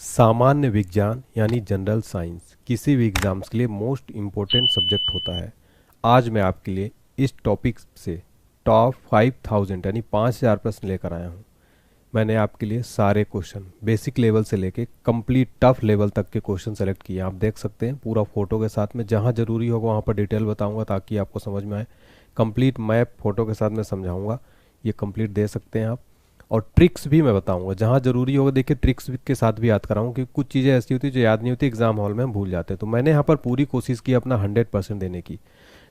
सामान्य विज्ञान यानी जनरल साइंस किसी भी एग्ज़ाम्स के लिए मोस्ट इम्पोर्टेंट सब्जेक्ट होता है। आज मैं आपके लिए इस टॉपिक से टॉप 5000 यानी 5000 प्रश्न लेकर आया हूँ। मैंने आपके लिए सारे क्वेश्चन बेसिक लेवल से लेके कंप्लीट टफ लेवल तक के क्वेश्चन सेलेक्ट किए। आप देख सकते हैं पूरा फोटो के साथ में, जहाँ ज़रूरी होगा वहाँ पर डिटेल बताऊँगा ताकि आपको समझ में आए। कंप्लीट मैप फोटो के साथ में समझाऊँगा, ये कंप्लीट दे सकते हैं आप। और ट्रिक्स भी मैं बताऊंगा, जहाँ ज़रूरी होगा देखिए ट्रिक्स के साथ भी याद कराऊँ, कि कुछ चीज़ें ऐसी होती है जो याद नहीं होती, एग्जाम हॉल में हम भूल जाते हैं। तो मैंने यहाँ पर पूरी कोशिश की अपना 100% देने की।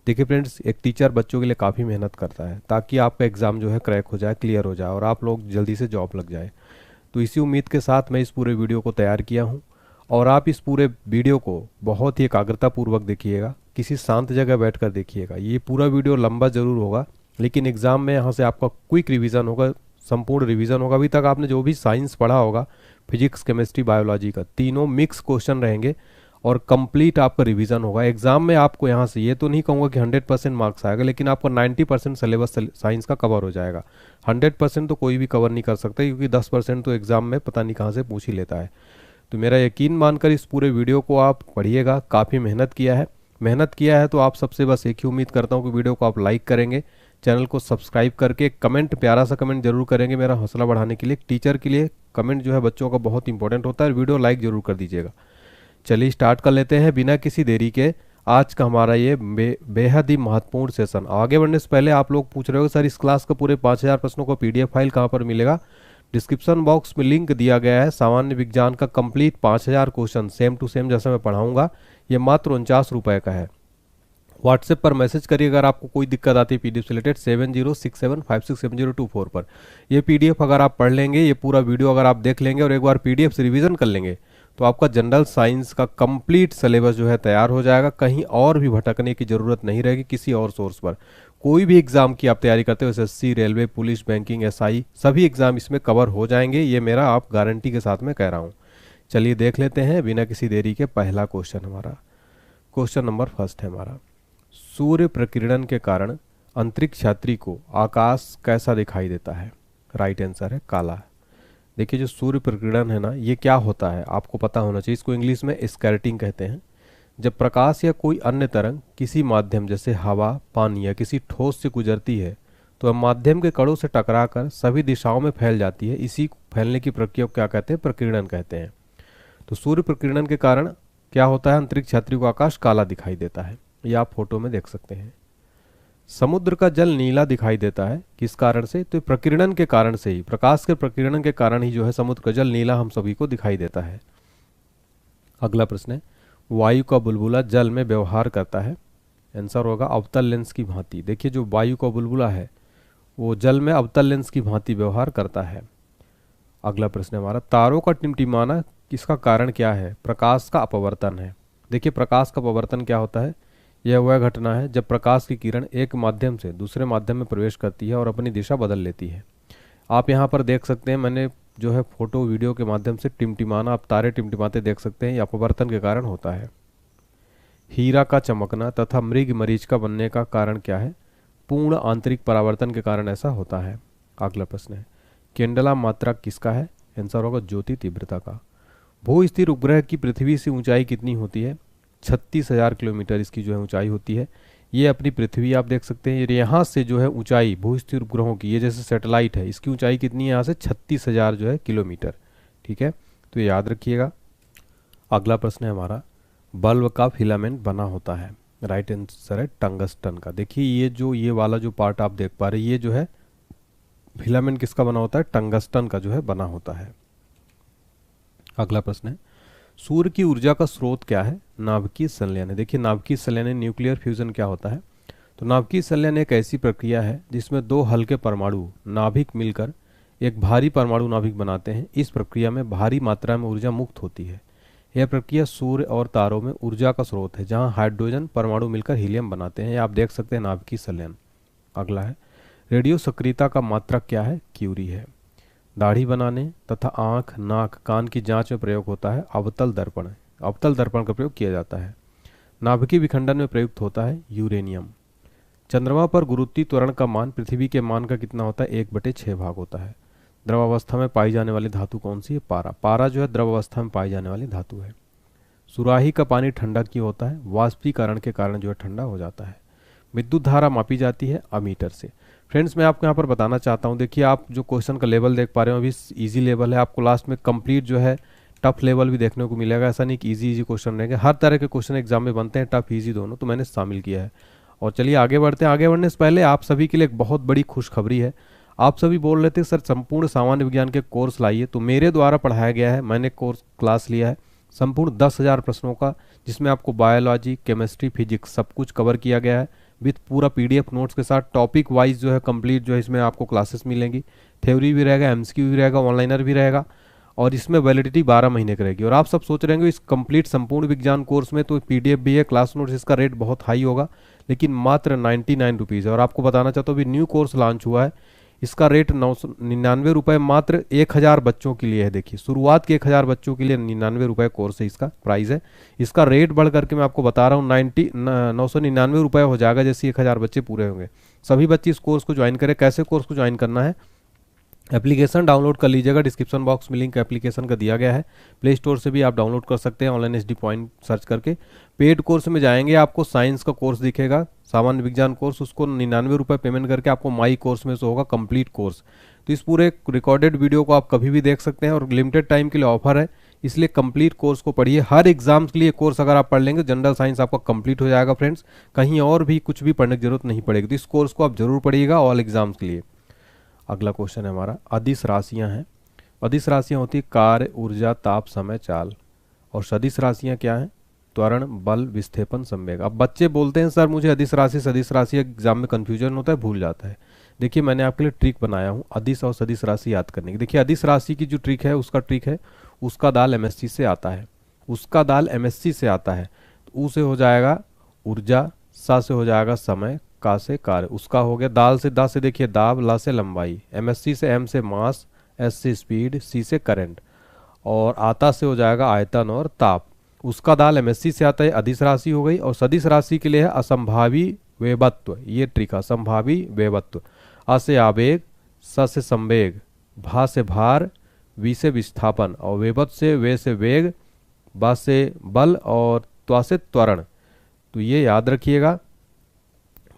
देखिए फ्रेंड्स, एक टीचर बच्चों के लिए काफ़ी मेहनत करता है ताकि आपका एग्ज़ाम जो है क्रैक हो जाए, क्लियर हो जाए और आप लोग जल्दी से जॉब लग जाए। तो इसी उम्मीद के साथ मैं इस पूरे वीडियो को तैयार किया हूँ और आप इस पूरे वीडियो को बहुत ही एकाग्रतापूर्वक देखिएगा, किसी शांत जगह बैठ कर देखिएगा। ये पूरा वीडियो लंबा ज़रूर होगा लेकिन एग्ज़ाम में यहाँ से आपका क्विक रिवीजन होगा, संपूर्ण रिवीजन होगा। अभी तक आपने जो भी साइंस पढ़ा होगा, फिजिक्स केमिस्ट्री बायोलॉजी का, तीनों मिक्स क्वेश्चन रहेंगे और कंप्लीट आपका रिवीजन होगा। एग्जाम में आपको यहाँ से ये तो नहीं कहूँगा कि 100% मार्क्स आएगा, लेकिन आपका 90% सिलेबस साइंस का कवर हो जाएगा। 100% तो कोई भी कवर नहीं कर सकता, क्योंकि 10% तो एग्जाम में पता नहीं कहाँ से पूछ ही लेता है। तो मेरा यकीन मानकर इस पूरे वीडियो को आप पढ़िएगा। काफ़ी मेहनत किया है तो आप सबसे बस एक ही उम्मीद करता हूँ कि वीडियो को आप लाइक करेंगे, चैनल को सब्सक्राइब करके कमेंट, प्यारा सा कमेंट जरूर करेंगे मेरा हौसला बढ़ाने के लिए। टीचर के लिए कमेंट जो है बच्चों का बहुत इंपॉर्टेंट होता है। वीडियो लाइक जरूर कर दीजिएगा। चलिए स्टार्ट कर लेते हैं बिना किसी देरी के आज का हमारा ये बेहद ही महत्वपूर्ण सेशन। आगे बढ़ने से पहले आप लोग पूछ रहे हो सर इस क्लास का पूरे 5000 प्रश्नों का PDF फाइल कहाँ पर मिलेगा? डिस्क्रिप्शन बॉक्स में लिंक दिया गया है। सामान्य विज्ञान का complete 5000 question same to same जैसा मैं पढ़ाऊंगा, ये मात्र 49 रुपये का है। व्हाट्सएप पर मैसेज करिए अगर आपको कोई दिक्कत आती है PDF से रिलेटेड 7067567024 पर। ये PDF अगर आप पढ़ लेंगे, ये पूरा वीडियो अगर आप देख लेंगे और एक बार PDF से रिवीजन कर लेंगे तो आपका जनरल साइंस का कंप्लीट सिलेबस जो है तैयार हो जाएगा। कहीं और भी भटकने की ज़रूरत नहीं रहेगी किसी और सोर्स पर। कोई भी एग्ज़ाम की आप तैयारी करते हो, SSC, railway, police, banking, SI, सभी एग्ज़ाम इसमें कवर हो जाएंगे। ये मेरा आप गारंटी के साथ में कह रहा हूँ। चलिए देख लेते हैं बिना किसी देरी के पहला क्वेश्चन। हमारा क्वेश्चन नंबर फर्स्ट है हमारा, सूर्य प्रकीर्णन के कारण अंतरिक्ष यात्री को आकाश कैसा दिखाई देता है? राइट आंसर है काला। देखिए जो सूर्य प्रकीर्णन है ना, ये क्या होता है आपको पता होना चाहिए। इसको इंग्लिश में स्कैटरिंग कहते हैं। जब प्रकाश या कोई अन्य तरंग किसी माध्यम जैसे हवा, पानी या किसी ठोस से गुजरती है तो वह माध्यम के कणों से टकराकर सभी दिशाओं में फैल जाती है। इसी फैलने की प्रक्रिया को क्या कहते हैं? प्रकीर्णन कहते हैं। तो सूर्य प्रकीर्णन के कारण क्या होता है? अंतरिक्ष यात्री को आकाश काला दिखाई देता है। ये आप फोटो में देख सकते हैं। समुद्र का जल नीला दिखाई देता है, किस कारण से? तो प्रकीर्णन के कारण से ही, प्रकाश के प्रकीर्णन के कारण ही जो है समुद्र का जल नीला हम सभी को दिखाई देता है। अगला प्रश्न है, वायु का बुलबुला जल में व्यवहार करता है। आंसर होगा अवतल लेंस की भांति। देखिए जो वायु का बुलबुला है वो जल में अवतल लेंस की भांति व्यवहार करता है। अगला प्रश्न है हमारा, तारों का टिमटिमाना इसका कारण क्या है? प्रकाश का अपवर्तन है। देखिए प्रकाश का अपवर्तन क्या होता है? यह वह घटना है जब प्रकाश की किरण एक माध्यम से दूसरे माध्यम में प्रवेश करती है और अपनी दिशा बदल लेती है। आप यहाँ पर देख सकते हैं, मैंने जो है फोटो वीडियो के माध्यम से टिमटिमाना, आप तारे टिमटिमाते देख सकते हैं। यह अपवर्तन के कारण होता है। हीरा का चमकना तथा मृग मरीच का बनने का कारण क्या है? पूर्ण आंतरिक परावर्तन के कारण ऐसा होता है। अगला प्रश्न है, केंडला मात्रा किसका है? आंसर होगा ज्योति तीव्रता का। भू स्थिर उपग्रह की पृथ्वी से ऊंचाई कितनी होती है? 36,000 किलोमीटर इसकी जो है ऊंचाई होती है। ये अपनी पृथ्वी आप देख सकते हैं, यहाँ से जो है ऊंचाई भू स्थिर उपग्रहों की, ये जैसे सैटेलाइट है, इसकी ऊंचाई कितनी है? यहाँ से 36,000 जो है किलोमीटर। ठीक है, तो ये याद रखिएगा। अगला प्रश्न है हमारा, बल्ब का फिलामेंट बना होता है। राइट आंसर है टंगस्टन का। देखिए ये वाला जो पार्ट आप देख पा रहे हैं, ये जो है फिलामेंट किसका बना होता है? टंगस्टन का जो है बना होता है। अगला प्रश्न है, सूर्य की ऊर्जा का स्रोत क्या है? नाभिकीय संलयन है। देखिए नाभिकीय संलयन, न्यूक्लियर फ्यूजन क्या होता है? तो नाभिकीय संलयन एक ऐसी प्रक्रिया है जिसमें दो हल्के परमाणु नाभिक मिलकर एक भारी परमाणु नाभिक बनाते हैं। इस प्रक्रिया में भारी मात्रा में ऊर्जा मुक्त होती है। यह प्रक्रिया सूर्य और तारों में ऊर्जा का स्रोत है, जहाँ हाइड्रोजन परमाणु मिलकर हीलियम बनाते हैं। आप देख सकते हैं नाभिकीय संलयन। अगला है, रेडियो सक्रियता का मात्रक क्या है? क्यूरी है। दाढ़ी बनाने तथा आंख, नाक, कान की जांच में प्रयोग होता है अवतल दर्पण। अवतल दर्पण का प्रयोग किया जाता है। नाभिकीय विखंडन में प्रयुक्त होता है यूरेनियम। चंद्रमा पर गुरुत्वीय त्वरण का मान पृथ्वी के मान का कितना होता है? 1/6 भाग होता है। द्रवावस्था में पाई जाने वाली धातु कौन सी है? पारा। पारा जो है द्रवावस्था में पाई जाने वाली धातु है। सुराही का पानी ठंडा क्यों होता है? वाष्पीकरण के कारण जो है ठंडा हो जाता है। विद्युत धारा मापी जाती है अमीटर से। फ्रेंड्स मैं आपको यहाँ पर बताना चाहता हूँ, देखिए आप जो क्वेश्चन का लेवल देख पा रहे हो अभी इजी लेवल है, आपको लास्ट में कंप्लीट जो है टफ लेवल भी देखने को मिलेगा। ऐसा नहीं कि इजी क्वेश्चन रहेंगे, हर तरह के क्वेश्चन एग्जाम में बनते हैं, टफ इजी दोनों, तो मैंने शामिल किया है। और चलिए आगे बढ़ते हैं। आगे बढ़ने से पहले आप सभी के लिए एक बहुत बड़ी खुशखबरी है। आप सभी बोल रहे थे सर संपूर्ण सामान्य विज्ञान के कोर्स लाइए, तो मेरे द्वारा पढ़ाया गया है, मैंने कोर्स क्लास लिया है संपूर्ण 10,000 प्रश्नों का, जिसमें आपको बायोलॉजी, केमिस्ट्री, फिजिक्स सब कुछ कवर किया गया है विथ पूरा पीडीएफ नोट्स के साथ। टॉपिक वाइज जो है कंप्लीट जो है इसमें आपको क्लासेस मिलेंगी, थ्योरी भी रहेगा, एमसीक्यू भी रहेगा, ऑनलाइनर भी रहेगा, और इसमें वैलिडिटी 12 महीने की रहेगी। और आप सब सोच रहे होंगे इस कंप्लीट संपूर्ण विज्ञान कोर्स में तो पीडीएफ भी है, क्लास नोट्स, इसका रेट बहुत हाई होगा, लेकिन मात्र 99 रुपीज़ है। और आपको बताना चाहता हूँ अभी न्यू कोर्स लॉन्च हुआ है, इसका रेट 999 रुपये मात्र 1000 बच्चों के लिए है। देखिए शुरुआत के 1000 बच्चों के लिए 99 रुपये कोर्स है, इसका प्राइस है। इसका रेट बढ़ करके मैं आपको बता रहा हूँ 999 रुपये हो जाएगा जैसे 1000 बच्चे पूरे होंगे। सभी बच्चे इस कोर्स को ज्वाइन करें। कैसे कोर्स को ज्वाइन करना है? एप्लीकेशन डाउनलोड कर लीजिएगा, डिस्क्रिप्शन बॉक्स में लिंक एप्लीकेशन का दिया गया है, प्ले स्टोर से भी आप डाउनलोड कर सकते हैं ऑनलाइन एसडी पॉइंट सर्च करके। पेड कोर्स में जाएंगे, आपको साइंस का कोर्स दिखेगा, सामान्य विज्ञान कोर्स, उसको 99 रुपये पेमेंट करके आपको माई कोर्स में से होगा कंप्लीट कोर्स। तो इस पूरे रिकॉर्डेड वीडियो को आप कभी भी देख सकते हैं और लिमिटेड टाइम के लिए ऑफर है, इसलिए कंप्लीट कोर्स को पढ़िए। हर एग्जाम के लिए कोर्स अगर आप पढ़ लेंगे जनरल साइंस आपका कंप्लीट हो जाएगा फ्रेंड्स, कहीं और भी कुछ भी पढ़ने की जरूरत नहीं पड़ेगी। तो इस कोर्स को आप जरूर पढ़िएगा ऑल एग्जाम्स के लिए। अगला क्वेश्चन है हमारा, अदिश राशियां हैं। अदिश राशियां होती है कार्य, ऊर्जा, ताप, समय, चाल। और सदिश राशियां क्या हैं? त्वरण, बल, विस्थेपन, संवेग। अब बच्चे बोलते हैं सर मुझे अदिश राशि सदिश राशि एग्जाम में कंफ्यूजन होता है, भूल जाता है। देखिए मैंने आपके लिए ट्रिक बनाया हूँ अदिश और सदिश राशि याद करने की। देखिए अदिश राशि की जो ट्रिक है, उसका ट्रिक है उसका दाल एमएससी से आता है, उसका दाल एमएससी से आता है। तो ऊ से हो जाएगा ऊर्जा, सा से हो जाएगा समय, का से कार्य, उसका हो गया। दाल से दा से देखिए दाब, ला से लंबाई, एमएससी से एम से मास, एस से स्पीड, सी से करंट, और आता से हो जाएगा आयतन और ताप। उसका दाल एमएससी से आता है, अदिश राशि हो गई। और सदिश राशि के लिए है असंभावी वेवत्व, ये ट्रिक, असंभावी वेवत्व। अ से आवेग, स से संवेग, भा से भार, वी से विस्थापन, और वेवत्व से वे से वेग, बा से बल, और त्वा से त्वरण। तो ये याद रखिएगा,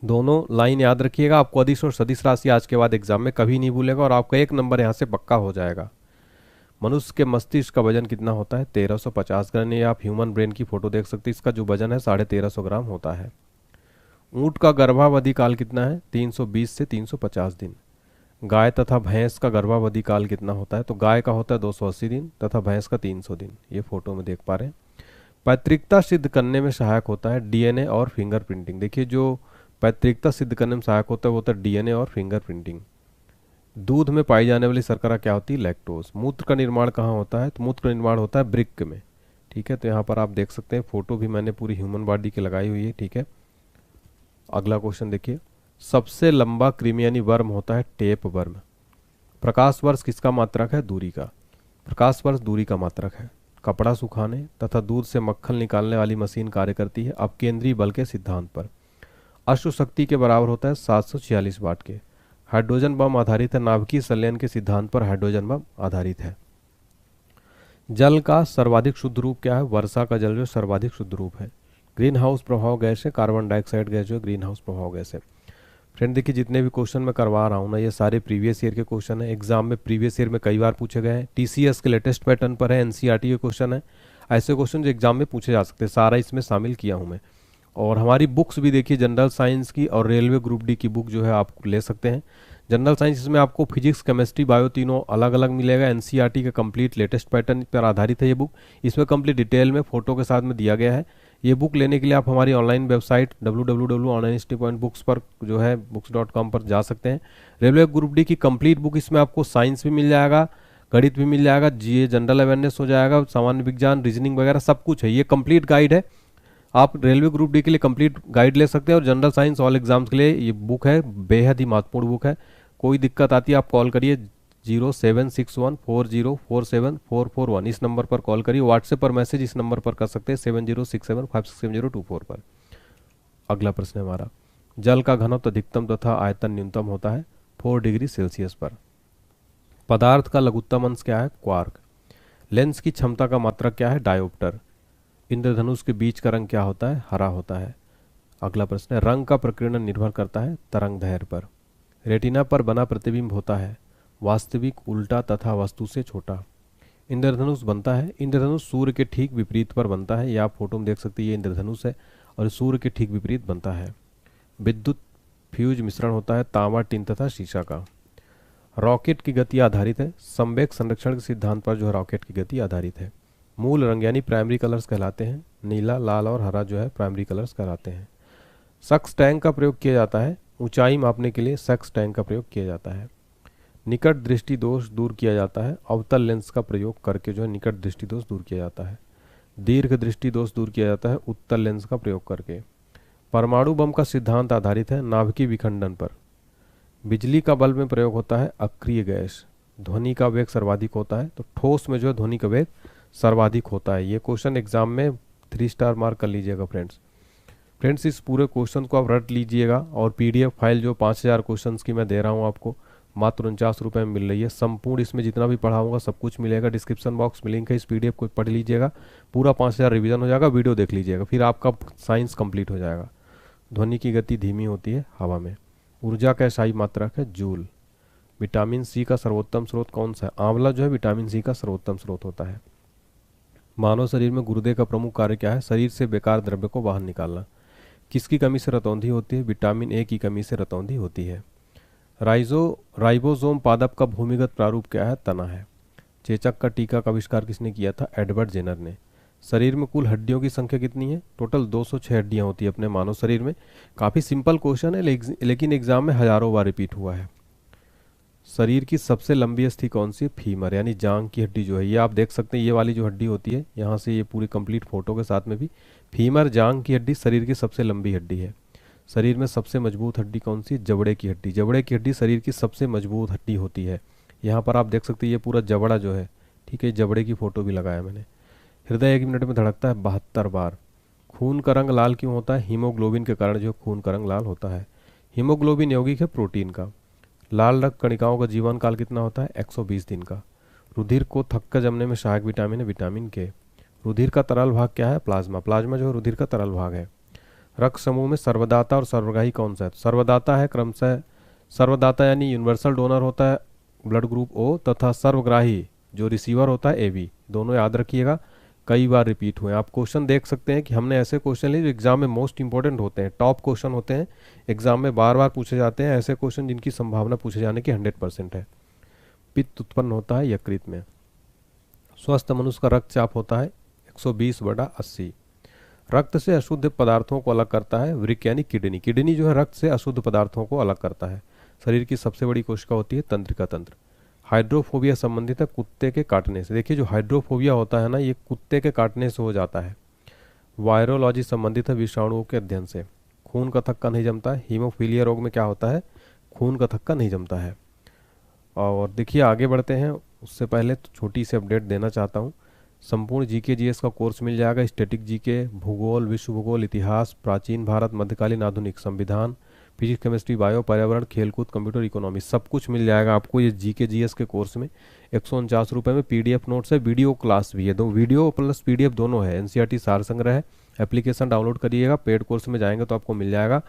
दोनों लाइन याद रखिएगा। आपको अदिश और सदिश राशि आज के बाद एग्जाम में कभी नहीं भूलेगा और आपका 1 नंबर यहाँ से पक्का हो जाएगा। मनुष्य के मस्तिष्क का वजन कितना होता है? 1350 ग्राम। ये आप ह्यूमन ब्रेन की फोटो देख सकते हैं, इसका जो वजन है 1350 ग्राम होता है। ऊंट का गर्भावधि काल कितना है? 320 से 350 दिन। गाय तथा भैंस का गर्भावधि काल कितना होता है? तो गाय का होता है 280 दिन तथा भैंस का 300 दिन। ये फोटो में देख पा रहे हैं। पैतृकता सिद्ध करने में सहायक होता है डीएनए और फिंगरप्रिंटिंग। देखिए जो पैतृकता सिद्ध करने में सहायक होता है वो होता है डीएनए और फिंगरप्रिंटिंग। दूध में पाई जाने वाली शर्करा क्या होती है? लैक्टोज। मूत्र का निर्माण कहाँ होता है? तो मूत्र का निर्माण होता है वृक्क में। ठीक है, तो यहाँ पर आप देख सकते हैं, फोटो भी मैंने पूरी ह्यूमन बॉडी की लगाई हुई है। ठीक है, अगला क्वेश्चन देखिए, सबसे लंबा कृमि यानी वर्म होता है टेप वर्म। प्रकाश वर्ष किसका मात्रक है? दूरी का। प्रकाश वर्ष दूरी का मात्रक है। कपड़ा सुखाने तथा दूध से मक्खन निकालने वाली मशीन कार्य करती है अपकेंद्रीय बल के सिद्धांत पर। अश्व शक्ति के बराबर होता है 746 वाट के। हाइड्रोजन बम आधारित है नाभिकीय संलयन के सिद्धांत पर हाइड्रोजन बम आधारित है। जल का सर्वाधिक शुद्ध रूप क्या है? वर्षा का जल जो सर्वाधिक शुद्ध रूप है। ग्रीन हाउस प्रभाव गैस है कार्बन डाइऑक्साइड गैस जो ग्रीन हाउस प्रभाव गैस है। फ्रेंड देखिए जितने भी क्वेश्चन मैं करवा रहा हूँ ना, ये सारे प्रीवियस ईयर के क्वेश्चन है, एग्जाम में प्रीवियस ईयर में कई बार पूछे गए हैं, टीसीएस के लेटेस्ट पैटर्न पर है, एनसीईआरटी के क्वेश्चन है, ऐसे क्वेश्चन जो एग्जाम में पूछे जा सकते हैं, सारा इसमें शामिल किया हूँ मैं। और हमारी बुक्स भी देखिए, जनरल साइंस की और रेलवे ग्रुप डी की बुक जो है आप ले सकते हैं। जनरल साइंस इसमें आपको फिजिक्स, केमिस्ट्री, बायो तीनों अलग अलग मिलेगा। एनसीईआरटी का कंप्लीट लेटेस्ट पैटर्न पर आधारित है ये बुक, इसमें कंप्लीट डिटेल में फोटो के साथ में दिया गया है। ये बुक लेने के लिए आप हमारी ऑनलाइन वेबसाइट www.onlinestudybooks पर जो है books.com पर जा सकते हैं। रेलवे ग्रुप डी की कंप्लीट बुक, इसमें आपको साइंस भी मिल जाएगा, गणित भी मिल जाएगा, जीए जनरल अवेयरनेस हो जाएगा, सामान्य विज्ञान, रीजनिंग वगैरह सब कुछ है। ये कंप्लीट गाइड है, आप रेलवे ग्रुप डी के लिए कंप्लीट गाइड ले सकते हैं। और जनरल साइंस ऑल एग्जाम्स के लिए ये बुक है, बेहद ही महत्वपूर्ण बुक है। कोई दिक्कत आती है आप कॉल करिए 076140474441, इस नंबर पर कॉल करिए। व्हाट्सएप पर मैसेज इस नंबर पर कर सकते हैं 7067567024 पर। अगला प्रश्न है हमारा, जल का घनत्व अधिकतम तथा आयतन न्यूनतम होता है 4 डिग्री सेल्सियस पर। पदार्थ का लघुत्तम अंश क्या है? क्वार्क। लेंस की क्षमता का मात्रक क्या है? डायोप्टर। इंद्रधनुष के बीच का रंग क्या होता है? हरा होता है। अगला प्रश्न है, रंग का प्रकीर्णन निर्भर करता है तरंग दैर्ध्य पर। रेटिना पर बना प्रतिबिंब होता है वास्तविक, उल्टा तथा वस्तु से छोटा। इंद्रधनुष बनता है, इंद्रधनुष सूर्य के ठीक विपरीत पर बनता है। ये आप फोटो में देख सकते हैं, ये इंद्रधनुष है और सूर्य के ठीक विपरीत बनता है। विद्युत फ्यूज मिश्रण होता है तांबा, टिन तथा शीशा का। रॉकेट की गति आधारित है संवेग संरक्षण के सिद्धांत पर जो है रॉकेट की गति आधारित है। मूल रंग यानी प्राइमरी कलर्स कहलाते हैं। नीला, लाल और हरा जो है प्राइमरी कलर्स कहलाते हैं। सक्स टैंक का प्रयोग किया जाता है ऊंचाई मापने के लिए, सक्स टैंक का प्रयोग किया जाता है। निकट दृष्टि दोष दूर किया जाता है अवतल लेंस का प्रयोग करके जो है निकट दृष्टि दोष दूर किया जाता है। दीर्घ दृष्टि दोष दूर किया जाता है उत्तल लेंस का प्रयोग करके। परमाणु बम का सिद्धांत आधारित है नाभिकीय विखंडन पर। बिजली का बल्ब में प्रयोग होता है अक्रिय गैस। ध्वनि का वेग सर्वाधिक होता है, तो ठोस में जो है ध्वनि का वेग सर्वाधिक होता है। ये क्वेश्चन एग्जाम में 3 स्टार मार्क कर लीजिएगा फ्रेंड्स इस पूरे क्वेश्चन को आप रट लीजिएगा और पीडीएफ फाइल जो 5000 क्वेश्चंस की मैं दे रहा हूँ आपको मात्र 49 रुपये में मिल रही है। संपूर्ण इसमें जितना भी पढ़ाऊंगा सब कुछ मिलेगा। डिस्क्रिप्शन बॉक्स में लिंक है, इस पीडीएफ को पढ़ लीजिएगा, पूरा 5000 रिवीजन हो जाएगा। वीडियो देख लीजिएगा, फिर आपका साइंस कंप्लीट हो जाएगा। ध्वनि की गति धीमी होती है हवा में। ऊर्जा का SI मात्रक है जूल। विटामिन सी का सर्वोत्तम स्रोत कौन सा है? आंवला जो है विटामिन सी का सर्वोत्तम स्रोत होता है। मानव शरीर में गुर्दे का प्रमुख कार्य क्या है? शरीर से बेकार द्रव्य को बाहर निकालना। किसकी कमी से रतौंधी होती है? विटामिन ए की कमी से रतौंधी होती है। राइबोसोम पादप का भूमिगत प्रारूप क्या है? तना है। चेचक का टीका का आविष्कार किसने किया था? एडवर्ड जेनर ने। शरीर में कुल हड्डियों की संख्या कितनी है? टोटल 206 हड्डियां होती है अपने मानव शरीर में। काफ़ी सिंपल क्वेश्चन है लेकिन एग्जाम में हजारों बार रिपीट हुआ है। शरीर की सबसे लंबी अस्थि कौन सी है? फीमर यानी जांग की हड्डी जो है, ये आप देख सकते हैं, ये वाली जो हड्डी होती है यहाँ से, ये पूरी कंप्लीट फोटो के साथ में भी फीमर जांग की हड्डी शरीर की सबसे लंबी हड्डी है। शरीर में सबसे मजबूत हड्डी कौन सी? जबड़े की हड्डी। जबड़े की हड्डी शरीर की सबसे मजबूत हड्डी होती है। यहाँ पर आप देख सकते हैं ये पूरा जबड़ा जो है, ठीक है, जबड़े की फोटो भी लगाया मैंने। हृदय 1 मिनट में धड़कता है 72 बार। खून का रंग लाल क्यों होता है? हीमोग्लोबिन के कारण जो खून का रंग लाल होता है। हीमोग्लोबिन यौगिक है प्रोटीन का। लाल रक्त कणिकाओं का जीवन काल कितना होता है? 120 दिन का। रुधिर को थक कर जमने में सहायक विटामिन है विटामिन के। रुधिर का तरल भाग क्या है? प्लाज्मा। प्लाज्मा जो है रुधिर का तरल भाग है। रक्त समूह में सर्वदाता और सर्वग्राही कौन सा है? सर्वदाता है क्रमशः, सर्वदाता यानी यूनिवर्सल डोनर होता है ब्लड ग्रुप O, तथा सर्वग्राही जो रिसीवर होता है AB। दोनों याद रखिएगा, कई बार रिपीट हुए। आप क्वेश्चन देख सकते हैं कि हमने ऐसे क्वेश्चन लिए जो एग्जाम में मोस्ट इंपॉर्टेंट होते हैं, टॉप क्वेश्चन होते हैं, एग्जाम में बार बार पूछे जाते हैं, ऐसे क्वेश्चन जिनकी संभावना पूछे जाने की 100% है। पित्त उत्पन्न होता है यकृत में। स्वस्थ मनुष्य का रक्तचाप होता है 120/80। रक्त से अशुद्ध पदार्थों को अलग करता है वृक्क यानी किडनी। किडनी जो है रक्त से अशुद्ध पदार्थों को अलग करता है। शरीर की सबसे बड़ी कोशिका होती है तंत्रिका तंत्र। हाइड्रोफोबिया संबंधित है कुत्ते के काटने से। देखिए जो हाइड्रोफोबिया होता है ना, ये कुत्ते के काटने से हो जाता है। वायरोलॉजी संबंधित है विषाणुओं के अध्ययन से। खून का थक्का नहीं जमता है। हीमोफीलिया रोग में क्या होता है? खून का थक्का नहीं जमता है। और देखिए आगे बढ़ते हैं, उससे पहले तो छोटी सी अपडेट देना चाहता हूँ। संपूर्ण जीके जीएस का कोर्स मिल जाएगा। स्टैटिक जीके, भूगोल, विश्व भूगोल, इतिहास, प्राचीन भारत, मध्यकालीन, आधुनिक, संविधान, फिजिक्स, केमिस्ट्री, बायो, पर्यावरण, खेलकूद, कंप्यूटर, इकोनॉमी, सब कुछ मिल जाएगा आपको ये जीके जीएस के कोर्स में। 149 रुपये में PDF नोट्स है, वीडियो क्लास भी है, दो वीडियो प्लस PDF दोनों है। NCERT सार संग्रह है। एप्लीकेशन डाउनलोड करिएगा, पेड कोर्स में जाएंगे तो आपको मिल जाएगा।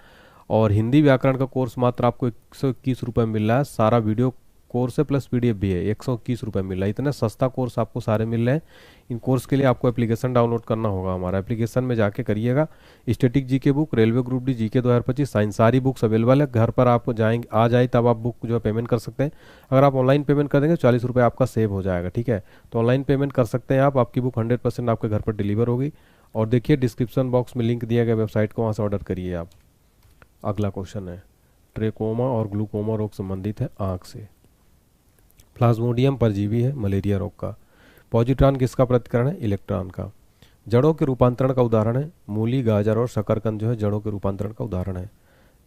और हिंदी व्याकरण का कोर्स मात्र आपको 121 रुपये में मिल रहा है। सारा वीडियो कोर्स है प्लस PDF भी है, 121 रुपये मिल रहा है। इतना सस्ता कोर्स आपको सारे मिल रहे हैं। इन कोर्स के लिए आपको एप्लीकेशन डाउनलोड करना होगा। हमारा एप्लीकेशन में जाके करिएगा। Static GK book, railway group D GK 2025, science, सारी बुक्स अवेलेबल है। घर पर आप जाएंगे, आ जाए तब आप बुक जो है पेमेंट कर सकते हैं। अगर आप ऑनलाइन पेमेंट कर देंगे 40 रुपये आपका सेव हो जाएगा, ठीक है। तो ऑनलाइन पेमेंट कर सकते हैं आप, आपकी बुक 100% आपके घर पर डिलीवर होगी। और देखिए डिस्क्रिप्शन बॉक्स में लिंक दिया गया वेबसाइट को, वहाँ से ऑर्डर करिए आप। अगला क्वेश्चन है, ट्रेकोमा और ग्लूकोमा रोग संबंधित है आँख से। प्लाज्मोडियम परजीवी है मलेरिया रोग का। पॉजिट्रॉन किसका प्रतिकरण है? इलेक्ट्रॉन का। जड़ों के रूपांतरण का उदाहरण है मूली, गाजर और शकरकंद जो है जड़ों के रूपांतरण का उदाहरण है।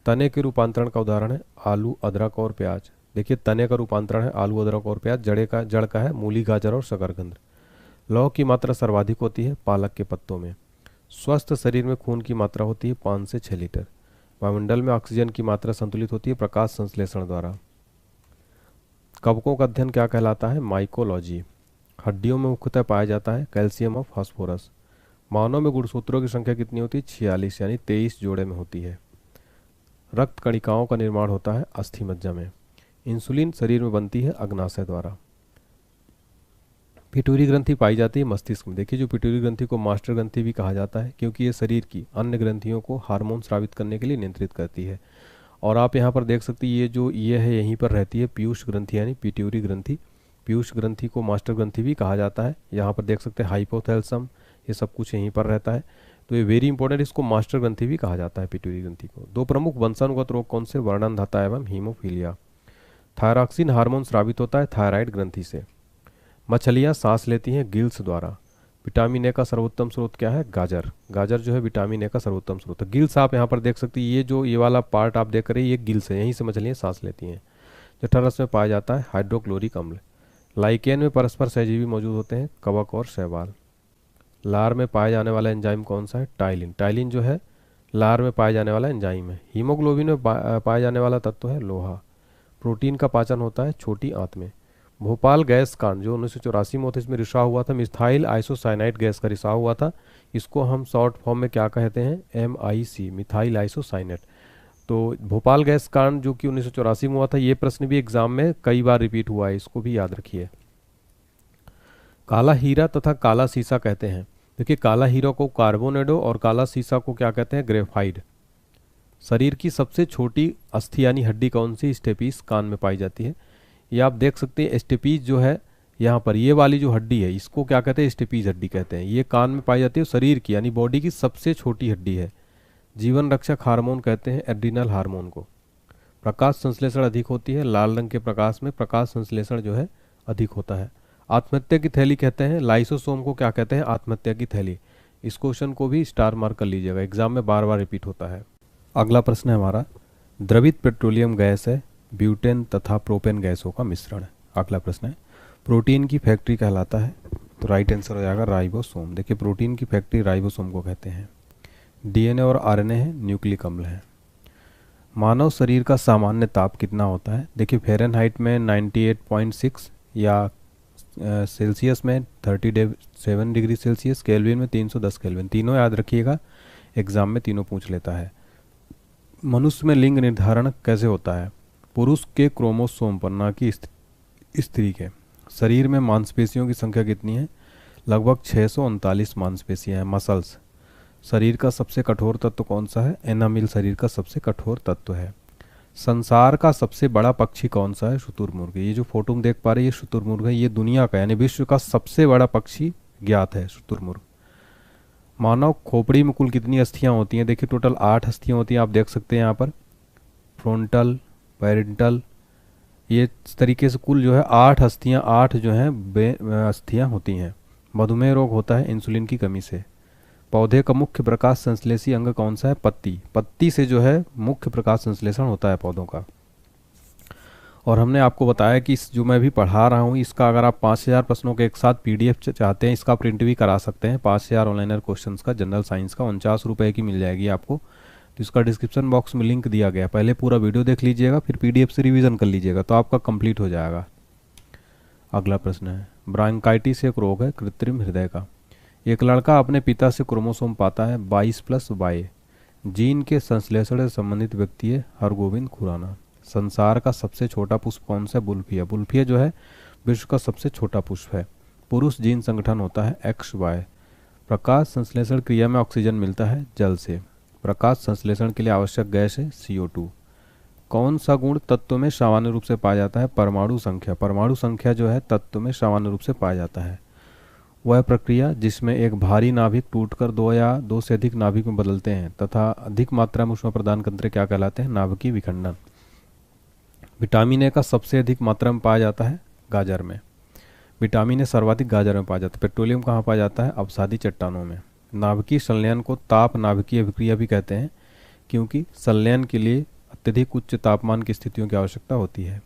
तने के रूपांतरण का उदाहरण है आलू, अदरक और प्याज। देखिए तने का रूपांतरण है आलू, अदरक और प्याज। जड़ का है मूली, गाजर और शकरकंद। लौह की मात्रा सर्वाधिक होती है पालक के पत्तों में। स्वस्थ शरीर में खून की मात्रा होती है 5 से 6 लीटर। वायुमंडल में ऑक्सीजन की मात्रा संतुलित होती है प्रकाश संश्लेषण द्वारा। कवकों का अध्ययन क्या कहलाता है? माइकोलॉजी। हड्डियों में मुख्यतः पाया जाता है कैल्शियम और फास्फोरस। मानव में गुणसूत्रों की संख्या कितनी होती है? 46 यानी 23 जोड़े में होती है। रक्त कणिकाओं का निर्माण होता है अस्थि मज्जा में। इंसुलिन शरीर में बनती है अग्नाशय द्वारा। पिट्यूटरी ग्रंथि पाई जाती है मस्तिष्क में। देखिए, जो पिट्यूटरी ग्रंथि को मास्टर ग्रंथि भी कहा जाता है क्योंकि ये शरीर की अन्य ग्रंथियों को हार्मोन स्रावित करने के लिए नियंत्रित करती है। और आप यहाँ पर देख सकते हैं ये है यहीं पर रहती है पीयूष ग्रंथि यानी पिट्यूटरी ग्रंथि। पीयूष ग्रंथि को मास्टर ग्रंथि भी कहा जाता है। यहाँ पर देख सकते हैं हाइपोथैलेमस, ये सब कुछ यहीं पर रहता है। तो ये वेरी इंपॉर्टेंट, इसको मास्टर ग्रंथि भी कहा जाता है पिट्यूटरी ग्रंथि को। दो प्रमुख वंशानुगत रोग कौन से? वर्णनधाता एवं हीमोफीलिया। थायरॉक्सिन हार्मोन स्रावित होता है थायराइड ग्रंथि से। मछलियाँ सांस लेती हैं गिल्स द्वारा। विटामिन ए का सर्वोत्तम स्रोत क्या है? गाजर। गाजर जो है विटामिन ए का सर्वोत्तम स्रोत है। गिल्स आप यहाँ पर देख सकते हैं, ये वाला पार्ट आप देख रहे हैं, ये गिल्स है, यहीं से मछलियाँ सांस लेती हैं। जठररस में पाया जाता है हाइड्रोक्लोरिक अम्ल। लाइकेन में परस्पर सहजीवी मौजूद होते हैं कवक और शैवाल। लार में पाया जाने वाला एंजाइम कौन सा है? टाइलिन। टाइलिन जो है लार में पाया जाने वाला एंजाइम है। हीमोग्लोबिन में पाया जाने वाला तत्व है लोहा। प्रोटीन का पाचन होता है छोटी आंत में। भोपाल गैस कांड जो 1984 में इसमें रिसाव हुआ था, मिथाइल आइसोसाइनाइड गैस का रिसाव हुआ था। इसको हम शॉर्ट फॉर्म में क्या कहते हैं? MIC, methyl isocyanate. तो भोपाल गैस कांड जो कि 1984 में हुआ था, ये प्रश्न भी एग्जाम में कई बार रिपीट हुआ है, इसको भी याद रखिए। काला हीरा तथा काला सीसा कहते हैं। देखिए, काला हीरा को कार्बोनेडो और काला सीसा को क्या कहते हैं? ग्रेफाइड। शरीर की सबसे छोटी अस्थि यानी हड्डी कौन सी? स्टेपीज कान में पाई जाती है। ये आप देख सकते हैं, स्टेपीज जो है यहाँ पर ये वाली जो हड्डी है इसको क्या कहते हैं? स्टेपीज हड्डी कहते हैं। ये कान में पाई जाती है, शरीर की यानी बॉडी की सबसे छोटी हड्डी है। जीवन रक्षक हार्मोन कहते हैं एड्रिनल हार्मोन को। प्रकाश संश्लेषण अधिक होती है, लाल रंग के प्रकाश में प्रकाश संश्लेषण जो है अधिक होता है। आत्महत्या की थैली कहते हैं, लाइसोसोम को क्या कहते हैं? आत्महत्या की थैली। इस क्वेश्चन को भी स्टार मार्क कर लीजिएगा, एग्जाम में बार बार रिपीट होता है। अगला प्रश्न है हमारा, द्रवित पेट्रोलियम गैस है ब्यूटेन तथा प्रोपेन गैसों का मिश्रण है। अगला प्रश्न है, प्रोटीन की फैक्ट्री कहलाता है? तो राइट आंसर हो जाएगा राइबोसोम। देखिए, प्रोटीन की फैक्ट्री राइबोसोम को कहते हैं। DNA और RNA है, न्यूक्लिक अम्ल है। मानव शरीर का सामान्य ताप कितना होता है? देखिए, फ़ारेनहाइट में 98.6 या सेल्सियस में 37 डिग्री सेल्सियस, केल्विन में 310 केल्विन। तीनों याद रखिएगा, एग्जाम में तीनों पूछ लेता है। मनुष्य में लिंग निर्धारण कैसे होता है? पुरुष के क्रोमोसोम पर, ना कि स्त्री के। शरीर में मांसपेशियों की संख्या कितनी है? लगभग 639 मांसपेशियां हैं। मसल्स। शरीर का सबसे कठोर तत्व कौन सा है? एनामिल शरीर का सबसे कठोर तत्व है। संसार का सबसे बड़ा पक्षी कौन सा है? शुतुरमुर्ग। ये जो फोटो में देख पा रहे हैं ये शुतुरमुर्ग है, ये दुनिया का यानी विश्व का सबसे बड़ा पक्षी ज्ञात है शुतुरमुर्ग। मानव खोपड़ी में कुल कितनी अस्थियां होती हैं? देखिए, टोटल 8 अस्थियां होती हैं, आप देख सकते हैं यहाँ पर। फ्रंटल, पैरेंटल, ये इस तरीके से कुल जो है 8 अस्थियां, 8 जो हैं अस्थियां होती हैं। मधुमेह रोग होता है इंसुलिन की कमी से। पौधे का मुख्य प्रकाश संश्लेषी अंग कौन सा है? पत्ती। पत्ती से जो है मुख्य प्रकाश संश्लेषण होता है पौधों का। और हमने आपको बताया कि जो मैं भी पढ़ा रहा हूँ इसका अगर आप 5000 प्रश्नों के एक साथ PDF चाहते हैं, इसका प्रिंट भी करा सकते हैं। 5000 ऑनलाइनर क्वेश्चन का जनरल साइंस का 49 रुपये की मिल जाएगी आपको। तो इसका डिस्क्रिप्शन बॉक्स में लिंक दिया गया, पहले पूरा वीडियो देख लीजिएगा, फिर PDF से रिवीजन कर लीजिएगा, तो आपका कंप्लीट हो जाएगा। अगला प्रश्न है, ब्रांकाइटिस एक रोग है कृत्रिम हृदय का। एक लड़का अपने पिता से क्रोमोसोम पाता है 22+Y। जीन के संश्लेषण से संबंधित व्यक्ति है हरगोविंद खुराना। संसार का सबसे छोटा पुष्प कौन सा? बुल्फिया। बुल्फिया जो है विश्व का सबसे छोटा पुष्प है। पुरुष जीन संगठन होता है XY। प्रकाश संश्लेषण क्रिया में ऑक्सीजन मिलता है जल से। प्रकाश संश्लेषण के लिए आवश्यक गैस है CO2। कौन सा गुण तत्व में सामान्य रूप से पाया जाता है? परमाणु संख्या। परमाणु संख्या जो है तत्व में सामान्य रूप से पाया जाता है। वह प्रक्रिया जिसमें एक भारी नाभिक टूटकर 2 या 2 से अधिक नाभिक में बदलते हैं तथा अधिक मात्रा में ऊष्मा प्रदान करते क्या कहलाते हैं? नाभिकीय विखंडन। विटामिन ए का सबसे अधिक मात्रा में पाया जाता है गाजर में। विटामिन ए सर्वाधिक गाजर में पाया जाता है। पेट्रोलियम कहाँ पाया जाता है? अवसादी चट्टानों में। नाभिकीय संलयन को ताप नाभिकीय अभिक्रिया भी कहते हैं क्योंकि संलयन के लिए अत्यधिक उच्च तापमान की स्थितियों की आवश्यकता होती है।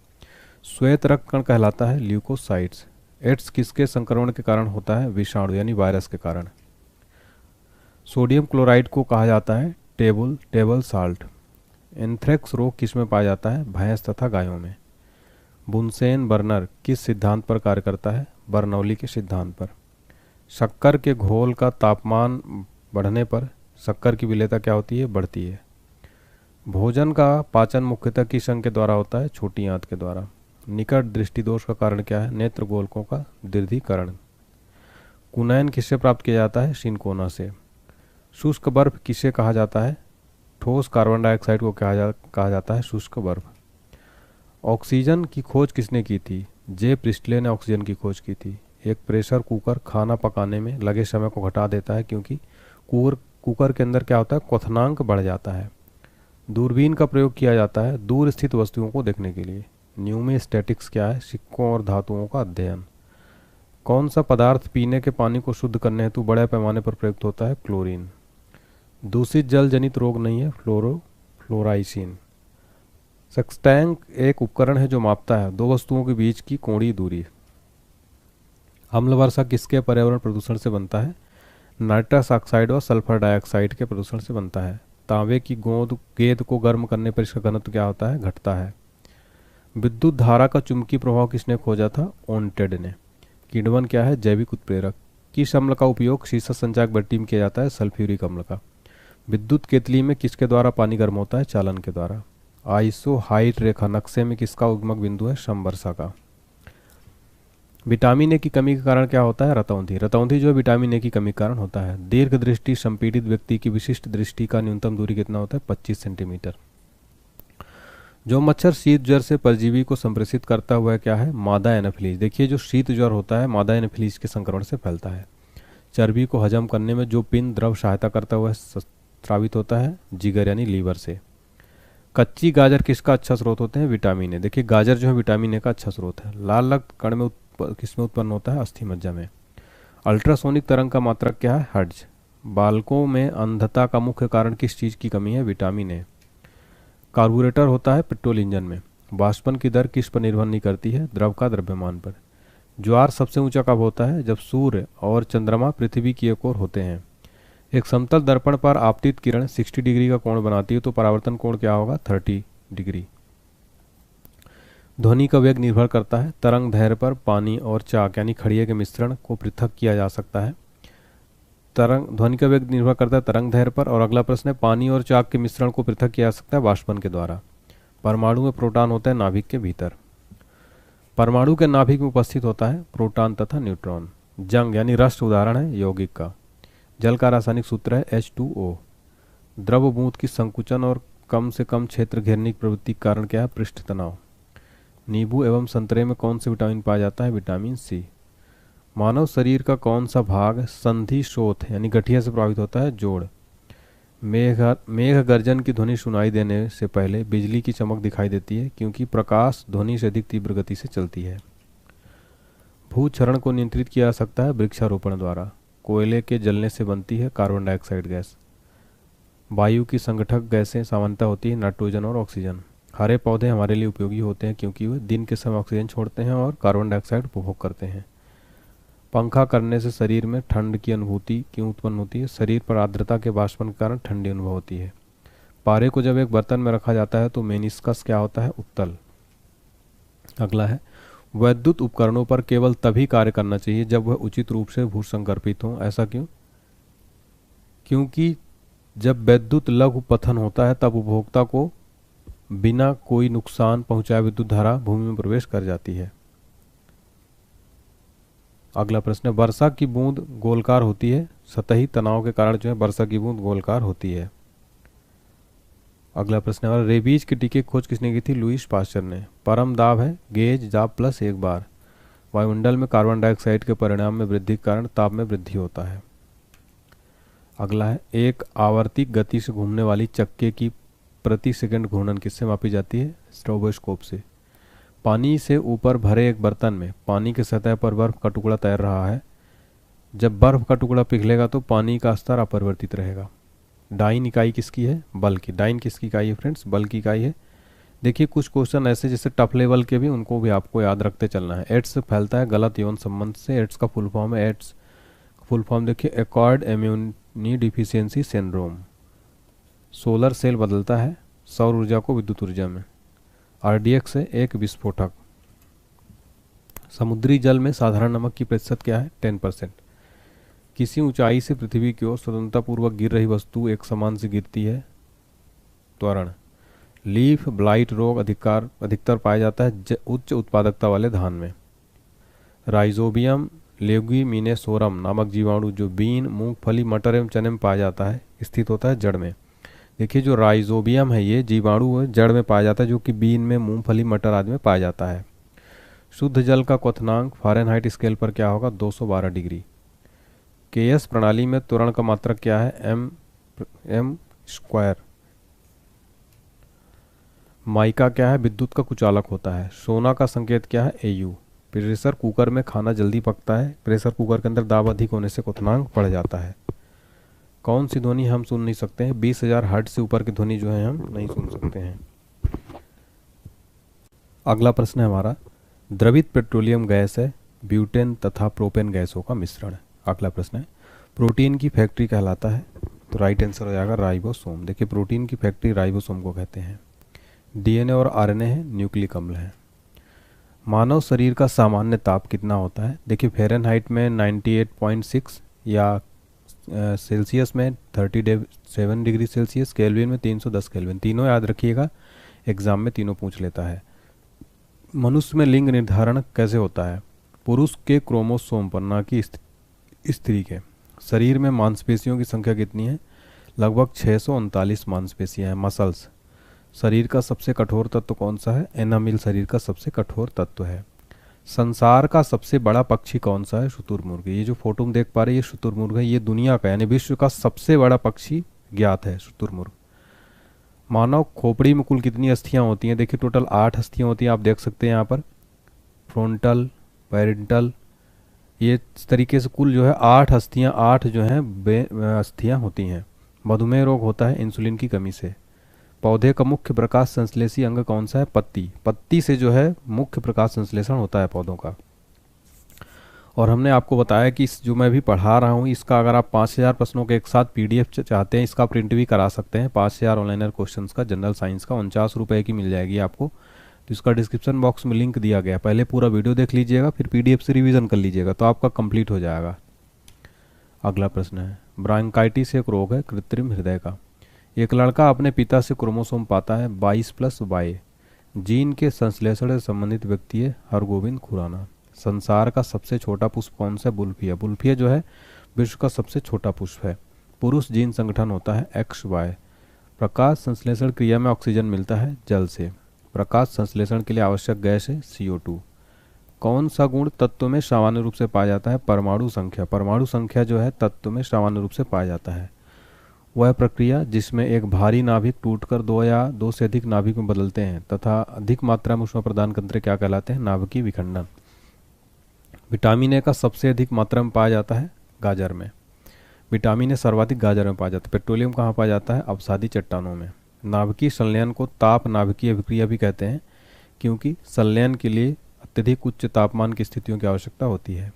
श्वेत रक्त कण कहलाता है ल्यूकोसाइट्स। एड्स किसके संक्रमण के कारण होता है? विषाणु यानी वायरस के कारण। सोडियम क्लोराइड को कहा जाता है टेबल साल्ट। एंथ्रेक्स रोग किस में पाया जाता है? भैंस तथा गायों में। बुनसेन बर्नर किस सिद्धांत पर कार्य करता है? बर्नौली के सिद्धांत पर। शक्कर के घोल का तापमान बढ़ने पर शक्कर की विलेयता क्या होती है? बढ़ती है। भोजन का पाचन मुख्यतः किस अंग के द्वारा होता है? छोटी आंत के द्वारा। निकट दृष्टि दोष का कारण क्या है? नेत्र गोलकों का दृढ़ीकरण। कुनैन किससे प्राप्त किया जाता है? सिनकोना से। शुष्क बर्फ किसे कहा जाता है? ठोस कार्बन डाइऑक्साइड को कहा जाता है शुष्क बर्फ। ऑक्सीजन की खोज किसने की थी? जे प्रिस्टले ने ऑक्सीजन की खोज की थी। एक प्रेशर कुकर खाना पकाने में लगे समय को घटा देता है क्योंकि कुकर के अंदर क्या होता है? क्वथनांक बढ़ जाता है। दूरबीन का प्रयोग किया जाता है दूर स्थित वस्तुओं को देखने के लिए। न्यूमेस्टैटिक्स क्या है? सिक्कों और धातुओं का अध्ययन। कौन सा पदार्थ पीने के पानी को शुद्ध करने हेतु बड़े पैमाने पर प्रयुक्त होता है? क्लोरीन। दूषित जल जनित रोग नहीं है फ्लोराइसिन। सेक्सटैंक एक उपकरण है जो मापता है दो वस्तुओं के बीच की कोणीय दूरी। अम्ल वर्षा किसके पर्यावरण प्रदूषण से बनता है? नाइट्रस ऑक्साइड और सल्फर डाइऑक्साइड के प्रदूषण से बनता है। तांबे की गेंद को गर्म करने पर इसका घनत्व क्या होता है? घटता है। विद्युत धारा का चुंबकीय प्रभाव किसने खोजा था? ओंटेड ने। किण्वन क्या है? जैविक उत्प्रेरक। किस अम्ल का उपयोग शीर्ष संचायक भट्टी में किया जाता है? सल्फ्यूरिक अम्ल का। विद्युत केतली में किसके द्वारा पानी गर्म होता है? चालन के द्वारा। आइसो हाइट रेखा नक्शे में किसका उद्गमक बिंदु है? समवर्षा का। विटामिन ए की कमी के कारण क्या होता है? रतौंधी। रतौंधी जो है विटामिन ए की कमी के कारण होता है। दीर्घ दृष्टि संपीड़ित व्यक्ति की विशिष्ट दृष्टि का न्यूनतम दूरी कितना होता है? 25 सेंटीमीटर। जो मच्छर शीत ज्वर से परजीवी को संप्रेषित करता हुआ क्या है? मादा एनाफिलीज। देखिए जो शीत ज्वर होता है मादा एनाफिलीज के संक्रमण से फैलता है। चर्बी को हजम करने में जो पिंड द्रव सहायता करता हुआ स्रावित होता है? जिगर यानी लीवर से। कच्ची गाजर किसका अच्छा स्रोत होते हैं? Vitamin A. देखिए गाजर जो है विटामिन ए का अच्छा स्रोत है। लाल रक्त कण में किसमें उत्पन्न होता है? अस्थि मज्जा में। अल्ट्रासोनिक तरंग का मात्रक क्या है? हर्ट्ज। बालकों में अंधता का मुख्य कारण किस चीज की कमी है? Vitamin A. कार्बोरेटर होता है पेट्रोल इंजन में। वाष्पन की दर किस पर निर्भर नहीं करती है? द्रव का द्रव्यमान पर। ज्वार सबसे ऊंचा कब होता है? जब सूर्य और चंद्रमा पृथ्वी की एक ओर होते हैं। एक समतल दर्पण पर आपतित किरण 60 डिग्री का कोण बनाती है तो परावर्तन कोण क्या होगा? 30 डिग्री। ध्वनि का वेग निर्भर करता है तरंग दैर्घ्य पर। पानी और चाक यानी खड़िए के मिश्रण को पृथक किया जा सकता है। ध्वनि का वेग निर्भर करता है तरंग दैर्घ्य पर। और अगला प्रश्न है पानी और चाक के मिश्रण को पृथक किया जा सकता है वाष्पन के द्वारा। परमाणु में प्रोटॉन होता है नाभिक के भीतर। परमाणु के नाभिक में उपस्थित होता है प्रोटॉन तथा न्यूट्रॉन। जंग यानी रस्ट उदाहरण है यौगिक का। जल का रासायनिक सूत्र है H2O। द्रव बूंद की संकुचन और कम से कम क्षेत्र घेरने की प्रवृत्ति के कारण क्या है? पृष्ठ तनाव। नींबू एवं संतरे में कौन से विटामिन पाया जाता है? विटामिन सी। मानव शरीर का कौन सा भाग संधि शोथ यानी गठिया से प्रभावित होता है? जोड़। मेघ गर्जन की ध्वनि सुनाई देने से पहले बिजली की चमक दिखाई देती है क्योंकि प्रकाश ध्वनि से अधिक तीव्र गति से चलती है। भूक्षरण को नियंत्रित किया जा सकता है वृक्षारोपण द्वारा। कोयले के जलने से बनती है कार्बन डाइऑक्साइड गैस। वायु की संगठक गैसें सामान्यतः होती है नाइट्रोजन और ऑक्सीजन। हरे पौधे हमारे लिए उपयोगी होते हैं क्योंकि वे दिन के समय ऑक्सीजन छोड़ते हैं और कार्बन डाइऑक्साइड उपभोग करते हैं। पंखा करने से शरीर में ठंड की अनुभूति क्यों उत्पन्न होती है? शरीर पर आर्द्रता के वाष्पन के कारण ठंडी अनुभव होती है। पारे को जब एक बर्तन में रखा जाता है तो मेनिस्कस क्या होता है? उत्तल। अगला है वैद्युत उपकरणों पर केवल तभी कार्य करना चाहिए जब वह उचित रूप से भूसंकर्पित हो। ऐसा क्यों? क्योंकि जब वैद्युत लघु पतन होता है तब उपभोक्ता को बिना कोई नुकसान पहुंचाए विद्युत धारा भूमि में प्रवेश कर जाती है। अगला प्रश्न है वर्षा की बूंद गोलकार होती है। सतही तनाव के कारण जो है वर्षा की बूंद गोलकार होती है। अगला प्रश्न है रेबीज के टीके की खोज किसने की थी? लुईस पास्चर ने। परम दाब है गेज दाब प्लस एक बार। वायुमंडल में कार्बन डाइऑक्साइड के परिणाम में वृद्धि के कारण ताप में वृद्धि होता है। अगला है एक आवर्ती गति से घूमने वाली चक्के की प्रति सेकंड घूर्णन किससे मापी जाती है? स्ट्रोबोस्कोप से। पानी से ऊपर भरे एक बर्तन में पानी की सतह पर बर्फ का टुकड़ा तैर रहा है। जब बर्फ का टुकड़ा पिघलेगा तो पानी का स्तर अपरिवर्तित रहेगा। डाइन इकाई किसकी है? बल की। डाइन किसकी इकाई है फ्रेंड्स? बल की इकाई है। देखिए कुछ क्वेश्चन ऐसे जैसे टफ लेवल के भी उनको भी आपको याद रखते चलना है। एड्स फैलता है गलत यौन संबंध से। एड्स का फुल फॉर्म है एड्स फुल फॉर्म देखिए acquired immuno deficiency syndrome. Solar cell बदलता है सौर ऊर्जा को विद्युत ऊर्जा में। RDX है एक विस्फोटक। समुद्री जल में साधारण नमक की प्रतिशत क्या है? 10%। किसी ऊंचाई से पृथ्वी की ओर स्वतंत्रतापूर्वक गिर रही वस्तु एक समान से गिरती है? त्वरण। लीफ ब्लाइट रोग अधिकतर पाया जाता है उच्च उत्पादकता वाले धान में। राइजोबियम लेग्यूमिनेसोरम नामक जीवाणु जो बीन, मूंगफली, मटर एवं चने में पाया जाता है, स्थित होता है जड़ में। देखिए जो राइजोबियम है ये जीवाणु जड़ में पाया जाता है, जो कि बीन में, मूंगफली, मटर आदि में पाया जाता है। शुद्ध जल का क्वथनांक फ़ारेनहाइट स्केल पर क्या होगा? 212 डिग्री। केएस प्रणाली में त्वरण का मात्रक क्या है? M square. माइका क्या है? विद्युत का कुचालक होता है। सोना का संकेत क्या है? एयू। प्रेशर कुकर में खाना जल्दी पकता है। प्रेशर कुकर के अंदर दाब अधिक होने से क्वथनांक बढ़ जाता है। कौन सी ध्वनि हम सुन नहीं सकते हैं? 20,000 हर्ट्ज से ऊपर की ध्वनि जो है हम नहीं सुन सकते हैं। अगला प्रश्न है हमारा, द्रवित पेट्रोलियम गैस है ब्यूटेन तथा प्रोपेन गैसों का मिश्रण। अगला प्रश्न है, प्रोटीन की फैक्ट्री कहलाता है? तो राइट आंसर हो जाएगा राइबोसोम। देखिए प्रोटीन की फैक्ट्री राइबोसोम को कहते हैं। डीएनए और आरएनए है, न्यूक्लिक अम्ल है। मानव शरीर का सामान्य ताप कितना होता है? देखिए फ़ारेनहाइट में 98.6 या सेल्सियस में 37 डिग्री सेल्सियस, केल्विन में 310 केल्विन। तीनों याद रखिएगा, एग्जाम में तीनों पूछ लेता है। मनुष्य में लिंग निर्धारण कैसे होता है? पुरुष के क्रोमोसोम पर, ना कि स्त्री के। शरीर में मांसपेशियों की संख्या कितनी है? लगभग 639 मांसपेशियां हैं, मसल्स। शरीर का सबसे कठोर तत्व कौन सा है? एनामिल शरीर का सबसे कठोर तत्व है। संसार का सबसे बड़ा पक्षी कौन सा है? शुतुरमुर्ग। ये जो फोटो में देख पा रहे हैं ये शुतुरमुर्ग है। ये दुनिया का यानी विश्व का सबसे बड़ा पक्षी ज्ञात है शुतुरमुर्ग। मानव खोपड़ी में कुल कितनी अस्थियां होती हैं? देखिए टोटल 8 अस्थियां होती हैं, आप देख सकते हैं यहाँ पर। फ्रंटल, पैरेंटल, ये इस तरीके से कुल जो है 8 अस्थियां, 8 जो हैं अस्थियां होती हैं। मधुमेह रोग होता है इंसुलिन की कमी से। पौधे का मुख्य प्रकाश संश्लेषी अंग कौन सा है? पत्ती। पत्ती से जो है मुख्य प्रकाश संश्लेषण होता है पौधों का। और हमने आपको बताया कि इस जो मैं भी पढ़ा रहा हूँ इसका अगर आप 5000 प्रश्नों के एक साथ पीडीएफ चाहते हैं, इसका प्रिंट भी करा सकते हैं। 5000 ऑनलाइनर क्वेश्चंस का जनरल साइंस का 49 रुपये की मिल जाएगी आपको। तो इसका डिस्क्रिप्शन बॉक्स में लिंक दिया गया, पहले पूरा वीडियो देख लीजिएगा, फिर पीडीएफ से रिवीजन कर लीजिएगा तो आपका कंप्लीट हो जाएगा। अगला प्रश्न है, ब्रांकाइटिस एक रोग है कृत्रिम हृदय का। एक लड़का अपने पिता से क्रोमोसोम पाता है 22+Y। जीन के संश्लेषण से संबंधित व्यक्ति है हरगोविंद खुराना। संसार का सबसे छोटा पुष्प कौन सा? बुल्फिया। बुल्फिया जो है विश्व का सबसे छोटा पुष्प है। पुरुष जीन संगठन होता है XY। प्रकाश संश्लेषण क्रिया में ऑक्सीजन मिलता है जल से। प्रकाश संश्लेषण के लिए आवश्यक गैस है CO2। कौन सा गुण तत्व में सामान्य रूप से पाया जाता है? परमाणु संख्या। परमाणु संख्या जो है तत्व में सामान्य रूप से पाया जाता है। वह प्रक्रिया जिसमें एक भारी नाभिक टूटकर 2 या 2 से अधिक नाभिक में बदलते हैं तथा अधिक मात्रा में ऊष्मा प्रदान करते क्या कहलाते हैं? नाभिकीय विखंडन। विटामिन ए का सबसे अधिक मात्रा में पाया जाता है गाजर में। विटामिन ए सर्वाधिक गाजर में पाया जाता है। पेट्रोलियम कहाँ पाया जाता है? अवसादी चट्टानों में। नाभिकीय संलयन को ताप नाभिकीय अभिक्रिया भी कहते हैं क्योंकि संलयन के लिए अत्यधिक उच्च तापमान की स्थितियों की आवश्यकता होती है।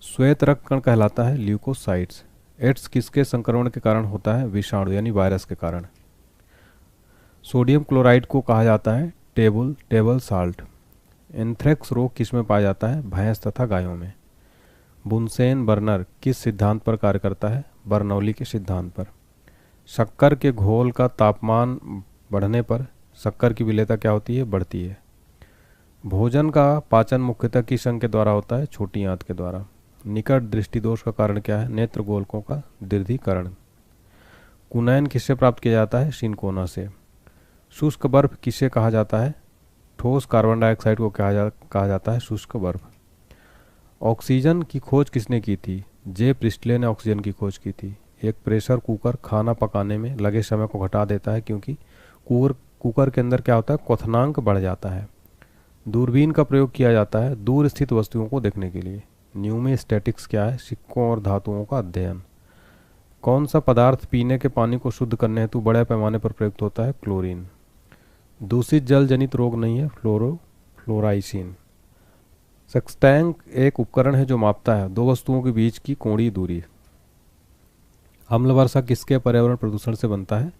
श्वेत रक्त कण कहलाता है ल्यूकोसाइट्स। एड्स किसके संक्रमण के कारण होता है? विषाणु यानी वायरस के कारण। सोडियम क्लोराइड को कहा जाता है टेबल साल्ट। एंथ्रेक्स रोग किसमें पाया जाता है? भैंस तथा गायों में। बुनसेन बर्नर किस सिद्धांत पर कार्य करता है? बर्नौली के सिद्धांत पर। शक्कर के घोल का तापमान बढ़ने पर शक्कर की विलेयता क्या होती है? बढ़ती है। भोजन का पाचन मुख्यतः किस अंग के द्वारा होता है? छोटी आंत के द्वारा। निकट दृष्टि दोष का कारण क्या है? नेत्र गोलकों का दीर्घीकरण। कुनैन किससे प्राप्त किया जाता है? सिनकोना से। शुष्क बर्फ किसे कहा जाता है? ठोस कार्बन डाइऑक्साइड को कहा जाता है शुष्क बर्फ। ऑक्सीजन की खोज किसने की थी? जे प्रिस्टले ने ऑक्सीजन की खोज की थी। एक प्रेशर कुकर खाना पकाने में लगे समय को घटा देता है क्योंकि कुकर के अंदर क्या होता है? क्वथनांक बढ़ जाता है। दूरबीन का प्रयोग किया जाता है दूर स्थित वस्तुओं को देखने के लिए। न्यूमेस्टैटिक्स क्या है? सिक्कों और धातुओं का अध्ययन। कौन सा पदार्थ पीने के पानी को शुद्ध करने हेतु बड़े पैमाने पर प्रयुक्त होता है? क्लोरीन। दूषित जल जनित रोग नहीं है फ्लोराइसिन। सेक्सटैंक एक उपकरण है जो मापता है 2 वस्तुओं के बीच की कोणीय दूरी। अम्ल वर्षा किसके पर्यावरण प्रदूषण से बनता है?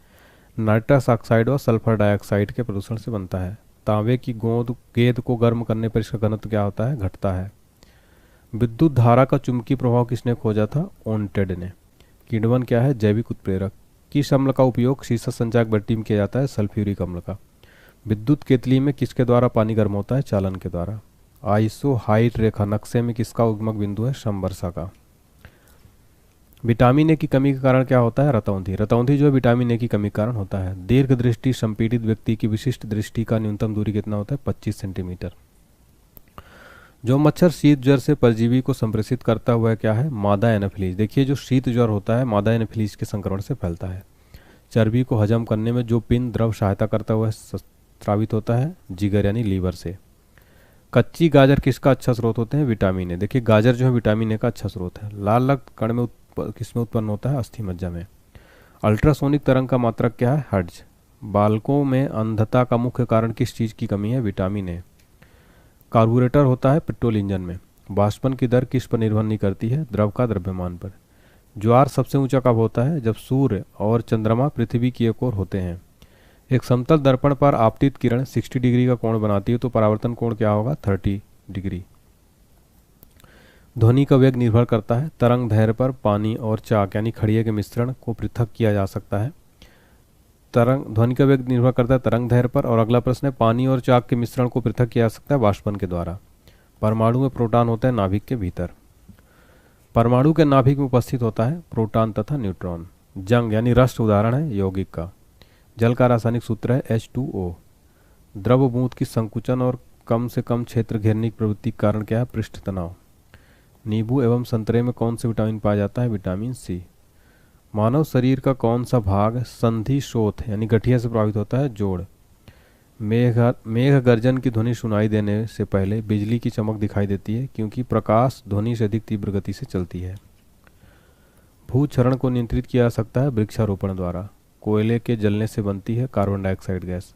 नाइट्रस ऑक्साइड और सल्फर डाइऑक्साइड के प्रदूषण से बनता है। तांबे की गेंद को गर्म करने पर इसका घनत्व क्या होता है, घटता है। विद्युत धारा का चुंबकीय प्रभाव किसने खोजा था, ओंटेड ने। किण्वन क्या है, जैविक उत्प्रेरक। किस अम्ल का उपयोग शीर्ष संचायक भट्टी में किया जाता है, सल्फ्यूरिक अम्ल का। विद्युत केतली में किसके द्वारा पानी गर्म होता है, चालन के द्वारा। आइसो हाइट रेखा नक्शे में किसका उगमक बिंदु है, समवर्षा का। विटामिन ए की कमी के कारण क्या होता है, रतौंधी। रतौंधी जो है विटामिन ए की कमी के कारण होता है। दीर्घ दृष्टि संपीड़ित व्यक्ति की विशिष्ट दृष्टि का न्यूनतम दूरी कितना होता है, 25 सेंटीमीटर। जो मच्छर शीत ज्वर से परजीवी को संप्रेषित करता हुआ क्या है, मादा एनाफिलीज। देखिए जो शीत ज्वर होता है मादा एनाफिलीज के संक्रमण से फैलता है। चर्बी को हजम करने में जो पिंड द्रव सहायता करता हुआ स्रावित होता है, जिगर यानी लीवर से। कच्ची गाजर किसका अच्छा स्रोत होते हैं, विटामिन ए। देखिए गाजर जो है विटामिन ए का अच्छा स्रोत है। लाल रक्त कण में किसमें उत्पन्न होता है, अस्थि मज्जा में। अल्ट्रासोनिक तरंग का मात्रक क्या है, हर्ट्ज। बालकों में अंधता का मुख्य कारण किस चीज़ की कमी है, विटामिन ए। कार्बोरेटर होता है पेट्रोल इंजन में। वाष्पन की दर किस पर निर्भर नहीं करती है, द्रव का द्रव्यमान पर। ज्वार सबसे ऊंचा कब होता है, जब सूर्य और चंद्रमा पृथ्वी की एक ओर होते हैं। एक समतल दर्पण पर आपतित किरण 60 डिग्री का कोण बनाती है तो परावर्तन कोण क्या होगा, 30 डिग्री। ध्वनि का वेग निर्भर करता है तरंग दैर्घ्य पर। पानी और चाक यानी खड़िए के मिश्रण को पृथक किया जा सकता है। ध्वनि का वेग निर्भर करता है तरंग दैर्घ्य पर। और अगला प्रश्न है, पानी और चाक के मिश्रण को पृथक किया जा सकता है वाष्पन के द्वारा। परमाणु में प्रोटॉन होता है नाभिक के भीतर। परमाणु के नाभिक में उपस्थित होता है प्रोटॉन तथा न्यूट्रॉन। जंग यानी रस्ट उदाहरण है यौगिक का। जल का रासायनिक सूत्र है H2O। द्रव बूंद की संकुचन और कम से कम क्षेत्र घेरने की प्रवृत्ति के कारण क्या है, पृष्ठ तनाव। नींबू एवं संतरे में कौन से विटामिन पाया जाता है, विटामिन सी। मानव शरीर का कौन सा भाग संधि शोथ यानी गठिया से प्रभावित होता है, जोड़। मेघ गर्जन की ध्वनि सुनाई देने से पहले बिजली की चमक दिखाई देती है क्योंकि प्रकाश ध्वनि से अधिक तीव्र गति से चलती है। भूक्षरण को नियंत्रित किया जा सकता है वृक्षारोपण द्वारा। कोयले के जलने से बनती है कार्बन डाइऑक्साइड गैस।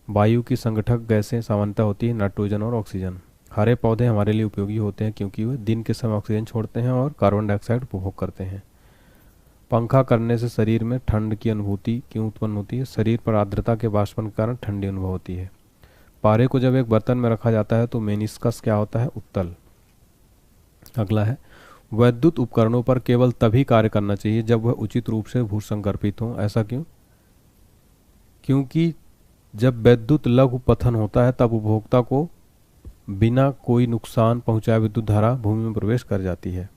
वायु की संगठक गैसें सामान्यतः होती है नाइट्रोजन और ऑक्सीजन। हरे पौधे हमारे लिए उपयोगी होते हैं क्योंकि वे दिन के समय ऑक्सीजन छोड़ते हैं और कार्बन डाइऑक्साइड उपभोग करते हैं। पंखा करने से शरीर में ठंड की अनुभूति क्यों उत्पन्न होती है, शरीर पर आर्द्रता के वाष्पन के कारण ठंडी अनुभव होती है। पारे को जब एक बर्तन में रखा जाता है तो मेनिस्कस क्या होता है, उत्तल। अगला है, वैद्युत उपकरणों पर केवल तभी कार्य करना चाहिए जब वह उचित रूप से भूसंकर्पित हो। ऐसा क्यों, क्योंकि जब वैद्युत लघु पतन होता है तब उपभोक्ता को बिना कोई नुकसान पहुंचाए विद्युत धारा भूमि में प्रवेश कर जाती है।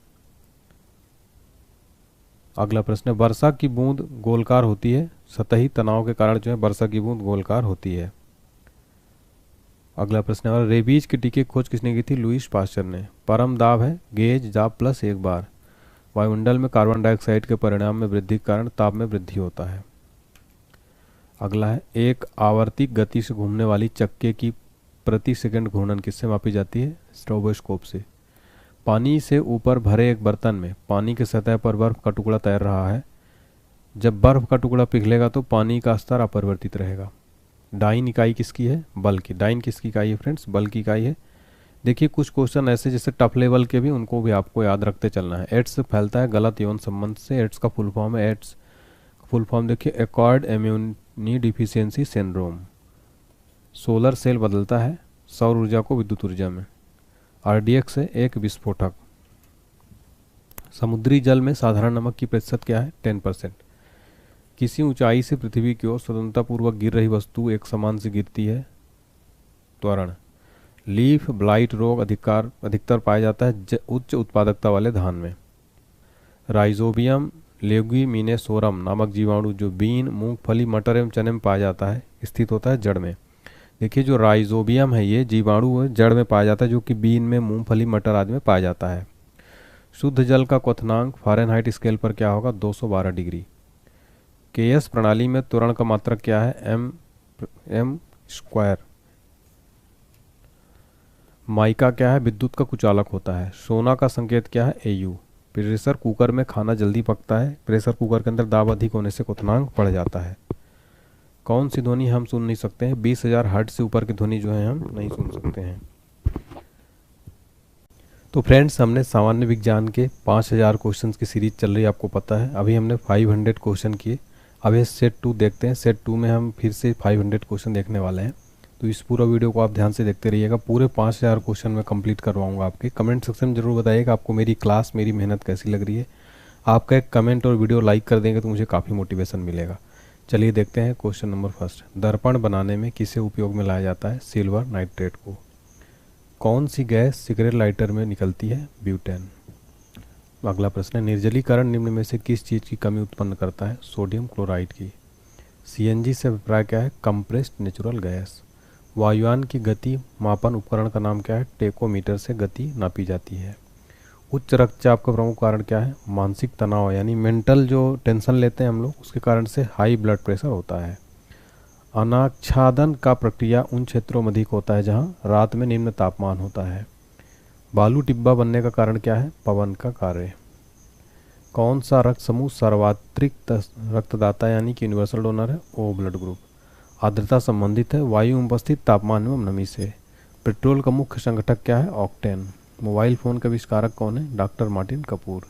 अगला प्रश्न है, वर्षा की बूंद गोलकार होती है। सतही तनाव के कारण जो है वर्षा की बूंद गोलकार होती है। अगला प्रश्न है, रेबीज के टीके की खोज किसने की थी, लुईस पास्चर ने। परम दाब है गेज दाब प्लस एक बार। वायुमंडल में कार्बन डाइऑक्साइड के परिणाम में वृद्धि के कारण ताप में वृद्धि होता है। अगला है, एक आवर्तिक गति से घूमने वाली चक्के की प्रति सेकंड घूर्णन किससे मापी जाती है, स्ट्रोबोस्कोप से। पानी से ऊपर भरे एक बर्तन में पानी की सतह पर बर्फ का टुकड़ा तैर रहा है। जब बर्फ का टुकड़ा पिघलेगा तो पानी का स्तर अपरिवर्तित रहेगा। डाइन इकाई किसकी है, बल की। डाइन किसकी इकाई है फ्रेंड्स, बल की इकाई है। देखिए कुछ क्वेश्चन ऐसे जैसे टफ लेवल के भी, उनको भी आपको याद रखते चलना है। एड्स फैलता है गलत यौन संबंध से। एड्स का फुल फॉर्म है, एड्स फुल फॉर्म देखिए acquired immuno deficiency syndrome. Solar cell बदलता है सौर ऊर्जा को विद्युत ऊर्जा में। RDX है एक विस्फोटक। समुद्री जल में साधारण नमक की प्रतिशत क्या है, 10%। किसी ऊंचाई से पृथ्वी की ओर स्वतंत्रतापूर्वक गिर रही वस्तु एक समान से गिरती है, त्वरण। लीफ ब्लाइट रोग अधिकतर पाया जाता है उच्च उत्पादकता वाले धान में। राइजोबियम लेगुमिनेसोरम नामक जीवाणु जो बीन, मूंगफली, मटर एवं चने में पाया जाता है, स्थित होता है जड़ में। देखिए जो राइजोबियम है ये जीवाणु जड़ में पाया जाता है जो कि बीन में, मूंगफली, मटर आदि में पाया जाता है। शुद्ध जल का क्वथनांक फ़ारेनहाइट स्केल पर क्या होगा, 212 डिग्री। केएस प्रणाली में त्वरण का मात्रक क्या है, m स्क्वायर। माइका क्या है, विद्युत का कुचालक होता है। सोना का संकेत क्या है, AU। प्रेशर कुकर में खाना जल्दी पकता है। प्रेशर कुकर के अंदर दाब अधिक होने से क्वथनांक बढ़ जाता है। कौन सी ध्वनि हम सुन नहीं सकते हैं, 20,000 हर्ट्ज से ऊपर की ध्वनि जो है हम नहीं सुन सकते हैं। तो फ्रेंड्स हमने सामान्य विज्ञान के 5000 क्वेश्चंस की सीरीज चल रही है, आपको पता है। अभी हमने 500 क्वेश्चन किए। अब ये सेट 2 देखते हैं। सेट 2 में हम फिर से 500 क्वेश्चन देखने वाले हैं। तो इस पूरा वीडियो को आप ध्यान से देखते रहिएगा। पूरे 5000 क्वेश्चन मैं कंप्लीट करवाऊंगा आपके। कमेंट सेक्शन में जरूर बताइएगा आपको मेरी क्लास, मेरी मेहनत कैसी लग रही है। आपका एक कमेंट और वीडियो लाइक कर देंगे तो मुझे काफ़ी मोटिवेशन मिलेगा। चलिए देखते हैं क्वेश्चन नंबर फर्स्ट। दर्पण बनाने में किसे उपयोग में लाया जाता है? सिल्वर नाइट्रेट को। कौन सी गैस सिगरेट लाइटर में निकलती है? ब्यूटेन। अगला प्रश्न है, निर्जलीकरण निम्न में से किस चीज़ की कमी उत्पन्न करता है? सोडियम क्लोराइड की। सीएनजी से अभिप्राय क्या है? Compressed natural gas. वायुयान की गति मापन उपकरण का नाम क्या है? टेकोमीटर से गति नापी जाती है। उच्च रक्तचाप का प्रमुख कारण क्या है? मानसिक तनाव, यानी मेंटल जो टेंशन लेते हैं हम लोग, उसके कारण से हाई ब्लड प्रेशर होता है। अनाच्छादन का प्रक्रिया उन क्षेत्रों में अधिक होता है जहां रात में निम्न तापमान होता है। बालू टिब्बा बनने का कारण क्या है? पवन का कार्य। कौन सा रक्त समूह सर्वात्रिक रक्तदाता यानी कि यूनिवर्सल डोनर है? O blood group. आर्द्रता संबंधित है वायु में उपस्थित तापमान एवं नमी से। पेट्रोल का मुख्य संघटक क्या है? ऑक्टेन। मोबाइल फ़ोन का आविष्कारक कौन है? Doctor Martin Kapoor.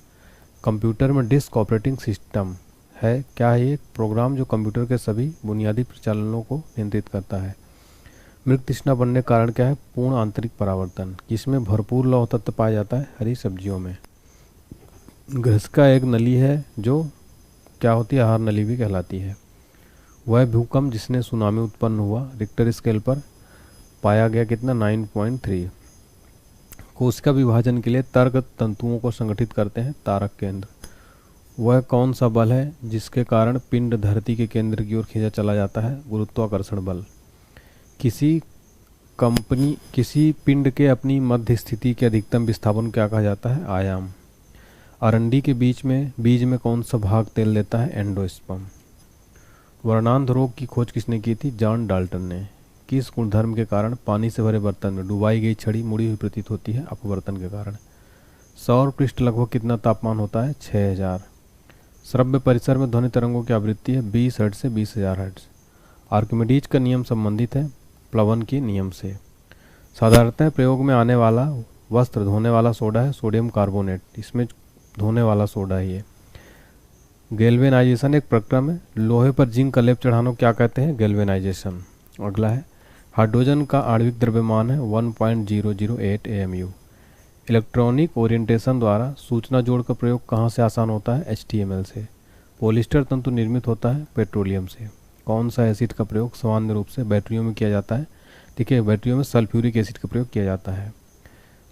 कंप्यूटर में डिस्क ऑपरेटिंग सिस्टम है, क्या है? एक प्रोग्राम जो कंप्यूटर के सभी बुनियादी प्रचालनों को नियंत्रित करता है। मृग तृष्णा बनने का कारण क्या है? पूर्ण आंतरिक परावर्तन। किसमें भरपूर लौह तत्व पाया जाता है? हरी सब्जियों में। घृष्का एक नली है जो क्या होती है? आहार नली भी कहलाती है। वह भूकंप जिसने सुनामी उत्पन्न हुआ रिक्टर स्केल पर पाया गया कितना? 9.3। कोशिका विभाजन के लिए तर्क तंतुओं को संगठित करते हैं तारक केंद्र। वह कौन सा बल है जिसके कारण पिंड धरती के केंद्र की ओर खींचा चला जाता है? गुरुत्वाकर्षण बल। किसी पिंड के अपनी मध्य स्थिति के अधिकतम विस्थापन क्या कहा जाता है? आयाम। अरंडी के बीज में कौन सा भाग तेल देता है? एंडोस्पर्म। वर्णांध रोग की खोज किसने की थी? जॉन डाल्टन ने। किस गुणधर्म के कारण पानी से भरे बर्तन में डुबाई गई छड़ी मुड़ी हुई प्रतीत होती है? अपवर्तन के कारण। सौर पृष्ठ लगभग कितना तापमान होता है? 6000। श्रव्य परिसर में ध्वनि तरंगों की आवृत्ति है 20 हर्ट्ज से 20000 हर्ट्ज। आर्किमिडीज का नियम संबंधित है प्लवन के नियम से। साधारणतः प्रयोग में आने वाला वस्त्र धोने वाला सोडा है सोडियम कार्बोनेट, इसमें धोने वाला सोडा ही है। गैल्वेनाइजेशन एक प्रक्रम है। लोहे पर जिंक का लेप चढ़ाना क्या कहते हैं? गैल्वेनाइजेशन। अगला है, हाइड्रोजन का आणविक द्रव्यमान है 1.008 AMU। इलेक्ट्रॉनिक ओरिएंटेशन द्वारा सूचना जोड़ का प्रयोग कहाँ से आसान होता है? HTML से। पॉलिस्टर तंतु निर्मित होता है पेट्रोलियम से। कौन सा एसिड का प्रयोग सामान्य रूप से बैटरियों में किया जाता है? देखिए, बैटरियों में सल्फ्यूरिक एसिड का प्रयोग किया जाता है।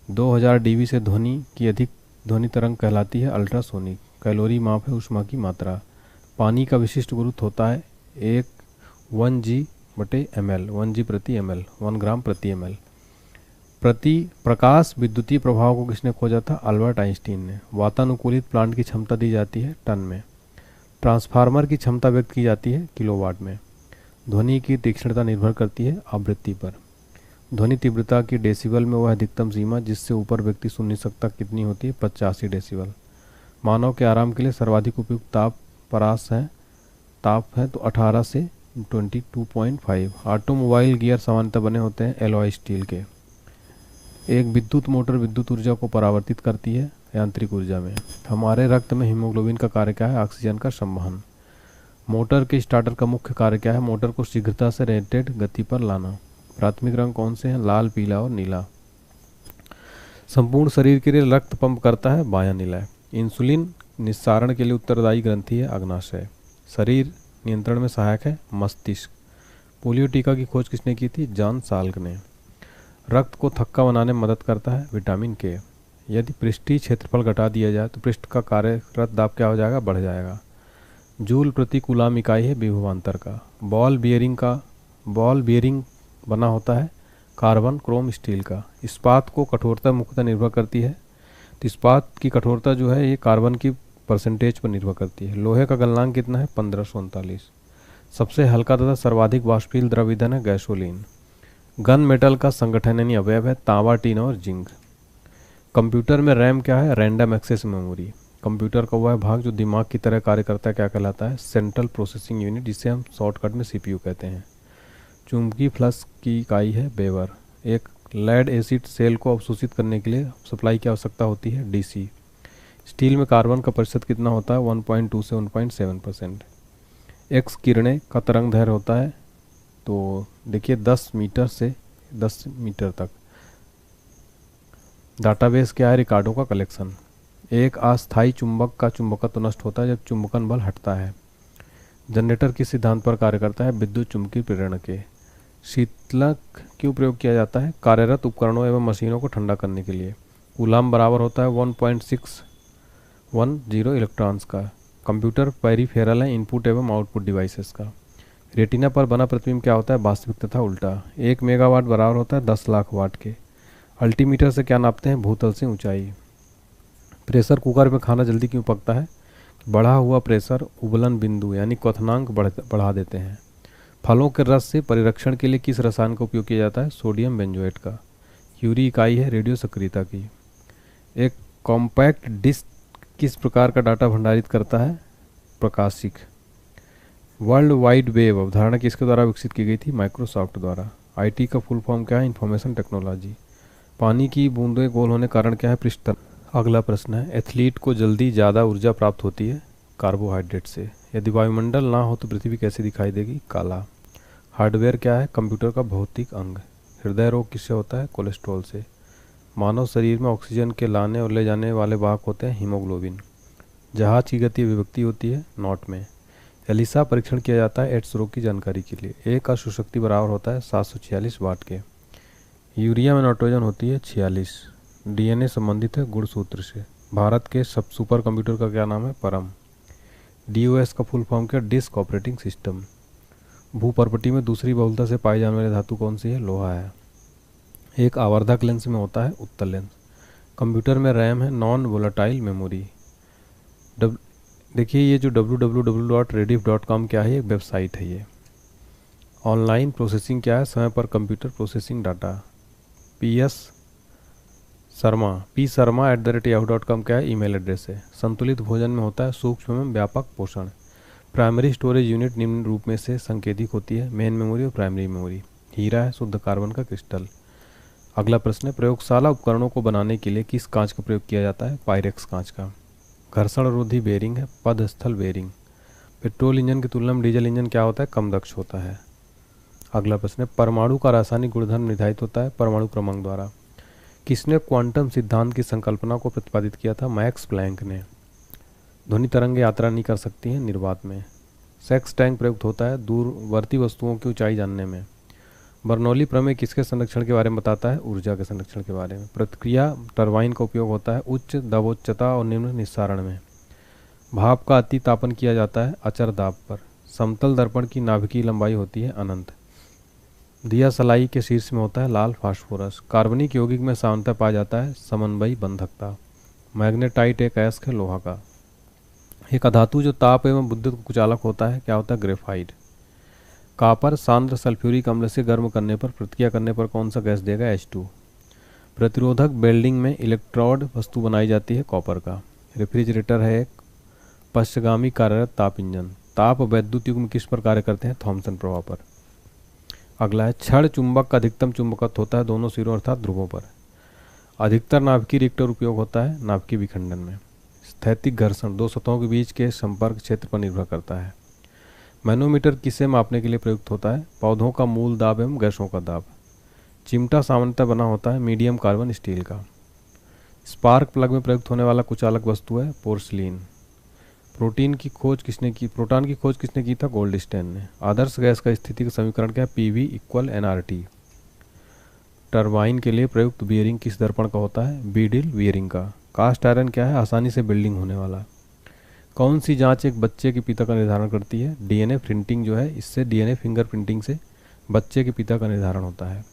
2000 dB से ध्वनि की अधिक ध्वनि तरंग कहलाती है अल्ट्रासोनिक। कैलोरी माप है ऊष्मा की मात्रा। पानी का विशिष्ट गुरुत्व होता है 1 g प्रति ml, 1 ग्राम प्रति ml। प्रकाश विद्युतीय प्रभाव को किसने खोजा था? अल्बर्ट आइंस्टीन ने। वातानुकूलित प्लांट की क्षमता दी जाती है टन में। ट्रांसफार्मर की क्षमता व्यक्त की जाती है किलोवाट में। ध्वनि की तीक्ष्णता निर्भर करती है आवृत्ति पर। ध्वनि तीव्रता की डेसिबल में वह अधिकतम सीमा जिससे ऊपर व्यक्ति सुन नहीं सकता कितनी होती है? 85 डेसिबल। मानव के आराम के लिए सर्वाधिक उपयुक्त ताप है तो 18 से 22.5। ऑटोमोबाइल गियर सामान्यतः बने होते हैं एलॉय स्टील के। एक विद्युत मोटर विद्युत ऊर्जा को परावर्तित करती है यांत्रिक ऊर्जा में। हमारे रक्त में हीमोग्लोबिन का कार्य क्या है? ऑक्सीजन का संवहन। मोटर के स्टार्टर का मुख्य कार्य क्या है? मोटर को शीघ्रता से रेटेड गति पर लाना। प्राथमिक रंग कौन से हैं? लाल, पीला और नीला। संपूर्ण शरीर के लिए रक्त पंप करता है बायां निलय। इंसुलिन निस्सारण के लिए उत्तरदायी ग्रंथि है अग्नाशय। शरीर नियंत्रण में सहायक है मस्तिष्क। पोलियो टीका की खोज किसने की थी? जॉन साल्क ने। रक्त को थक्का बनाने में मदद करता है विटामिन के। यदि पृष्ठीय क्षेत्रफल घटा दिया जाए तो पृष्ठ का कार्यरत दाब क्या हो जाएगा? बढ़ जाएगा। जूल प्रति कूलाम इकाई है विभवांतर का। बॉल बियरिंग बना होता है कार्बन क्रोम स्टील का। इस्पात को कठोरता मुख्यतः निर्भर करती है, तो इस्पात की कठोरता जो है ये कार्बन की परसेंटेज पर निर्भर करती है। लोहे का गलनांक कितना है? 1539। सबसे हल्का तथा सर्वाधिक वाष्पशील द्रव ईंधन है गैसोलीन। गन मेटल का संगठन यानी अवयव है तांबा, टीन और जिंक। कंप्यूटर में रैम क्या है? Random access memory. कंप्यूटर का वह भाग जो दिमाग की तरह कार्य करता है क्या कहलाता है? सेंट्रल प्रोसेसिंग यूनिट, जिसे हम शॉर्टकट में CPU कहते हैं। चुंबकीय फ्लक्स की इकाई है वेबर। एक लेड एसिड सेल को अवशोषित करने के लिए सप्लाई की आवश्यकता होती है DC। स्टील में कार्बन का प्रतिशत कितना होता है? 1.2 से 1.7%। एक्स किरणें का तरंग दैर्घ्य होता है तो देखिए 10 मीटर से 10 मीटर तक। डाटाबेस क्या है? रिकॉर्डों का कलेक्शन। एक अस्थायी चुंबक का चुंबकत्व नष्ट होता है जब चुंबकन बल हटता है। जनरेटर किस सिद्धांत पर कार्य करता है? विद्युत चुम्बकीय प्रेरण के। शीतलक क्यों प्रयोग किया जाता है? कार्यरत उपकरणों एवं मशीनों को ठंडा करने के लिए। कूलाम बराबर होता है 1.610 इलेक्ट्रॉन्स का। कंप्यूटर पेरिफेरल है इनपुट एवं आउटपुट डिवाइसेस का। रेटिना पर बना प्रतिबिंब क्या होता है? वास्तविक तथा उल्टा। 1 मेगावाट बराबर होता है 10 लाख वाट के। अल्टीमीटर से क्या नापते हैं? भूतल से ऊंचाई। प्रेशर कुकर में खाना जल्दी क्यों पकता है? बढ़ा हुआ प्रेशर उबलन बिंदु यानी क्वथनांक बढ़ा देते हैं। फलों के रस से परिरक्षण के लिए किस रसायन का उपयोग किया जाता है? सोडियम बेंजोएट का। क्यूरी इकाई है रेडियो सक्रियता की। एक कॉम्पैक्ट डिस्क किस प्रकार का डाटा भंडारित करता है? प्रकाशिक। वर्ल्ड वाइड वेब अवधारणा किसके द्वारा विकसित की गई थी? माइक्रोसॉफ्ट द्वारा। आईटी का फुल फॉर्म क्या है? Information technology. पानी की बूंदें गोल होने कारण क्या है? पृष्ठ। अगला प्रश्न है, एथलीट को जल्दी ज़्यादा ऊर्जा प्राप्त होती है? कार्बोहाइड्रेट से। यदि वायुमंडल ना हो तो पृथ्वी कैसी दिखाई देगी? काला। हार्डवेयर क्या है? कंप्यूटर का भौतिक अंग। हृदय रोग किससे होता है? कोलेस्ट्रॉल से। मानव शरीर में ऑक्सीजन के लाने और ले जाने वाले वाहक होते हैं हीमोग्लोबिन। जहाज की गति अभिव्यक्ति होती है नॉट में। एलिसा परीक्षण किया जाता है एड्स रोग की जानकारी के लिए। एक का शक्ति बराबर होता है 746 वाट के। यूरिया में नाइट्रोजन होती है 46। डीएनए संबंधित है गुणसूत्र से। भारत के सब सुपर कंप्यूटर का क्या नाम है? परम। डीओएस का फुल फॉर्म क्या? Disk operating system. भूपर्पटी में दूसरी बहुलता से पाई जाने वाली धातु कौन सी है? लोहा है। एक आवर्धक लेंस में होता है उत्तल लेंस। कंप्यूटर में रैम है नॉन वोलेटाइल मेमोरी। देखिए ये जो www.rediff.com क्या है? एक वेबसाइट है ये। ऑनलाइन प्रोसेसिंग क्या है? समय पर कंप्यूटर प्रोसेसिंग डाटा। पी शर्मा@yahoo.com क्या है? ईमेल एड्रेस है। संतुलित भोजन में होता है सूक्ष्म एवं व्यापक पोषण। प्राइमरी स्टोरेज यूनिट निम्न रूप में से संकेतिक होती है? मेन मेमोरी और प्राइमरी मेमोरी। हीरा है शुद्ध कार्बन का क्रिस्टल। अगला प्रश्न है, प्रयोगशाला उपकरणों को बनाने के लिए किस कांच का प्रयोग किया जाता है? पायरेक्स कांच का। घर्षण रोधी बेरिंग है पदस्थल बेरिंग। पेट्रोल इंजन की तुलना में डीजल इंजन क्या होता है? कम दक्ष होता है। अगला प्रश्न है, परमाणु का रासायनिक गुणधर्म निर्धारित होता है परमाणु क्रमांक द्वारा। किसने क्वांटम सिद्धांत की संकल्पना को प्रतिपादित किया था? मैक्स प्लैंक ने। ध्वनि तरंग यात्रा नहीं कर सकती हैं निर्वात में। सेक्स टैंक प्रयुक्त होता है दूरवर्ती वस्तुओं की ऊंचाई जानने में। बर्नौली प्रमेय किसके संरक्षण के बारे में बताता है? ऊर्जा के संरक्षण के बारे में। प्रतिक्रिया टरबाइन का उपयोग होता है उच्च दबोच्चता और निम्न निस्सारण में। भाप का अति तापन किया जाता है अचर दाब पर। समतल दर्पण की नाभिकीय लंबाई होती है अनंत। दिया सलाई के शीर्ष में होता है लाल फास्फोरस। कार्बनिक यौगिक में सामान्यतः पाया जाता है समन्वयी बंधकता। मैग्नेटाइट एक अयस्क है लोहा का। एक अधातु जो ताप एवं विद्युत को कुचालक होता है क्या होता है? ग्रेफाइट। कॉपर सांद्र सल्फ्यूरिक अम्ल से गर्म करने पर प्रतिक्रिया करने पर कौन सा गैस देगा? H2। प्रतिरोधक वेल्डिंग में इलेक्ट्रोड वस्तु बनाई जाती है कॉपर का। रेफ्रिजरेटर है एक पश्चगामी कार्यरत ताप इंजन। ताप वैद्युत युग्म किस पर कार्य करते हैं? थॉमसन प्रभाव पर। अगला है, क्षण चुंबक का अधिकतम चुंबकत्व होता है दोनों सिरों अर्थात ध्रुवों पर। अधिकतर नाभिकीय रिएक्टर उपयोग होता है नाभिकीय विखंडन में। स्थैतिक घर्षण दो सतहों के बीच के संपर्क क्षेत्र पर निर्भर करता है। मैनोमीटर किसे मापने के लिए प्रयुक्त होता है? पौधों का मूल दाब एवं गैसों का दाब। चिमटा सामान्यतः बना होता है मीडियम कार्बन स्टील का। स्पार्क प्लग में प्रयुक्त होने वाला कुचालक वस्तु है पोर्सलिन। प्रोटॉन की खोज किसने की था? गोल्डस्टेन ने। आदर्श गैस का स्थिति का समीकरण क्या है? PV=nRT। टरबाइन के लिए प्रयुक्त बियरिंग किस दर्पण का होता है? बीडिल बियरिंग का। कास्ट आयरन क्या है? आसानी से बिल्डिंग होने वाला। कौन सी जांच एक बच्चे के पिता का निर्धारण करती है? डीएनए प्रिंटिंग जो है इससे डीएनए फिंगरप्रिंटिंग से बच्चे के पिता का निर्धारण होता है।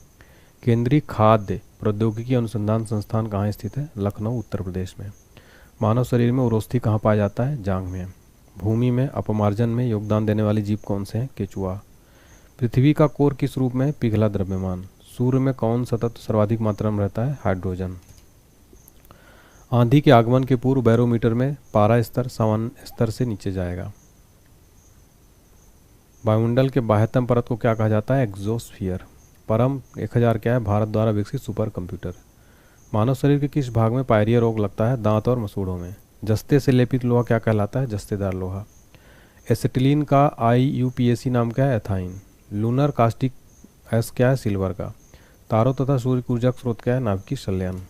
केंद्रीय खाद्य प्रौद्योगिकी अनुसंधान संस्थान कहाँ स्थित है? लखनऊ उत्तर प्रदेश में। मानव शरीर में उरोस्थी कहाँ पाया जाता है? जांघ में। भूमि में अपमार्जन में योगदान देने वाले जीव कौन से हैं? केचुआ। पृथ्वी का कोर किस रूप में? पिघला द्रव्यमान। सूर्य में कौन सा तत्व सर्वाधिक मात्रा में रहता है? हाइड्रोजन। आंधी के आगमन के पूर्व बैरोमीटर में पारा स्तर सामान्य स्तर से नीचे जाएगा। वायुमंडल के बाह्यतम परत को क्या कहा जाता है? एग्जोस्फीयर। परम 1000 क्या है? भारत द्वारा विकसित सुपर कंप्यूटर। मानव शरीर के किस भाग में पायरिया रोग लगता है? दांत और मसूड़ों में। जस्ते से लेपित लोहा क्या कहलाता है? जस्तेदार लोहा। एसिटिलीन का IUPAC नाम क्या है? एथाइन। लूनर कास्टिक एस क्या है? सिल्वर का। तारों तथा सूर्य की ऊर्जा का स्रोत क्या है? नाभिकीय संलयन।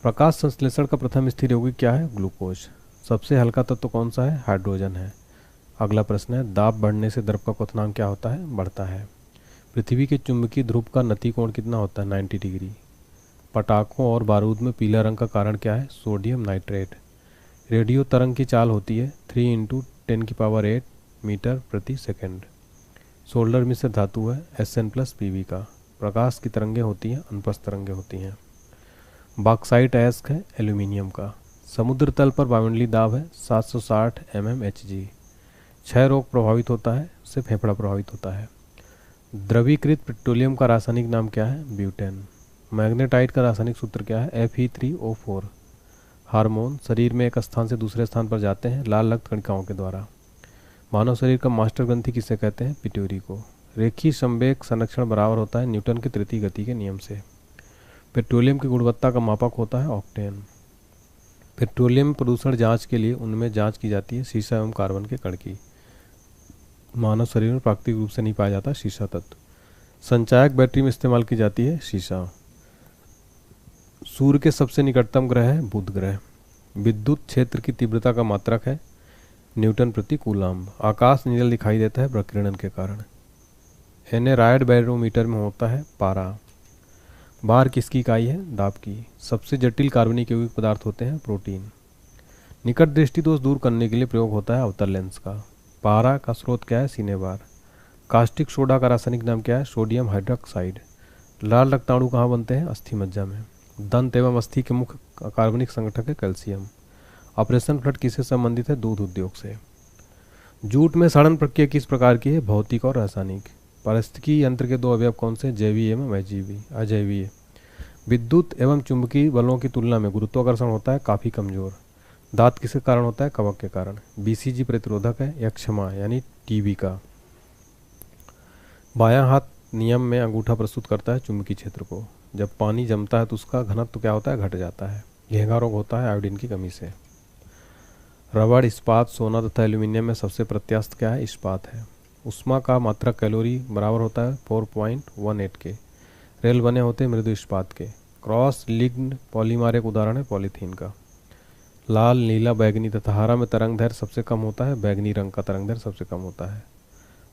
प्रकाश संश्लेषण का प्रथम स्थिर यौगिक क्या है? ग्लूकोज। सबसे हल्का तत्व कौन सा है? हाइड्रोजन है। अगला प्रश्न है, दाब बढ़ने से द्रव का क्वथनांक क्या होता है? बढ़ता है। पृथ्वी के चुंबकीय ध्रुव का नति कोण कितना होता है? 90 डिग्री। पटाखों और बारूद में पीला रंग का कारण क्या है? Sodium nitrate. रेडियो तरंग की चाल होती है 3 × 10⁸ मीटर प्रति सेकंड। सोल्डर मिश्र धातु है Sn+Pb का। प्रकाश की तरंगें होती हैं, अनुप्रस्थ तरंगें होती हैं। बॉक्साइट अयस्क है एल्यूमिनियम का। समुद्र तल पर वायुमंडलीय दाब है 760 mmHg। क्षय रोग प्रभावित होता है, उससे फेफड़ा प्रभावित होता है। द्रवीकृत पेट्रोलियम का रासायनिक नाम क्या है? ब्यूटेन। मैग्नेटाइट का रासायनिक सूत्र क्या है? Fe3O4। हार्मोन शरीर में एक स्थान से दूसरे स्थान पर जाते हैं लाल रक्त कणिकाओं के द्वारा। मानव शरीर का मास्टर ग्रंथि किसे कहते हैं? पिट्यूटरी को। रेखीय संवेग संरक्षण बराबर होता है न्यूटन के तृतीय गति के नियम से। पेट्रोलियम की गुणवत्ता का मापक होता है ऑक्टेन। पेट्रोलियम प्रदूषण जांच के लिए उनमें जांच की जाती है सीसा एवं कार्बन के कण की। मानव शरीर में प्राकृतिक रूप से नहीं पाया जाता सीसा तत्व। संचायक बैटरी में इस्तेमाल की जाती है सीसा। सूर्य के सबसे निकटतम ग्रह है बुध ग्रह। विद्युत क्षेत्र की तीव्रता का मात्रक है न्यूटन प्रति कूलम्ब। आकाश नीला दिखाई देता है प्रकीर्णन के कारण। एनेरायड बैरोमीटर में होता है पारा। बार किसकी इकाई है? दाब की। सबसे जटिल कार्बनिक यौगिक पदार्थ होते हैं प्रोटीन। निकट दृष्टि दोष दूर करने के लिए प्रयोग होता है अवतल लेंस का। पारा का स्रोत क्या है? सिनेबार। कास्टिक सोडा का रासायनिक नाम क्या है? Sodium hydroxide. लाल रक्ताणु कहाँ बनते हैं? अस्थि मज्जा में। दंत एवं अस्थि के मुख्य कार्बनिक संगठक है कैल्शियम। ऑपरेशन फ्लड किससे संबंधित है? दूध उद्योग से। जूट में सड़न प्रक्रिया किस प्रकार की है? भौतिक और रासायनिक। पारिस्थितिकी यंत्र के दो अवयव कौन से? जैवीय एवं अजैवीय। विद्युत एवं चुंबकीय बलों की तुलना में गुरुत्वाकर्षण होता है काफी कमजोर। दांत किसके कारण होता है? कवक के कारण। बीसीजी प्रतिरोधक है या क्षमा यानी टीबी का। बायां हाथ नियम में अंगूठा प्रस्तुत करता है चुंबकीय क्षेत्र को। जब पानी जमता है तो उसका घनत्व क्या होता है? घट जाता है। घेंघा रोग होता है आयोडीन की कमी से। रबड़, इस्पात, सोना तथा एल्यूमिनियम में सबसे प्रत्यास्थ क्या है? इस्पात है। उष्मा का मात्रक कैलोरी बराबर होता है 4.18 के। रेल बने होते हैं मृदु इस्पात के। क्रॉस लिंक्ड पॉलीमर एक उदाहरण है पॉलीथीन का। लाल, नीला, बैगनी तथा हरा में तरंग दैर्घ्य सबसे कम होता है। बैगनी रंग का तरंग दैर्घ्य सबसे कम होता है।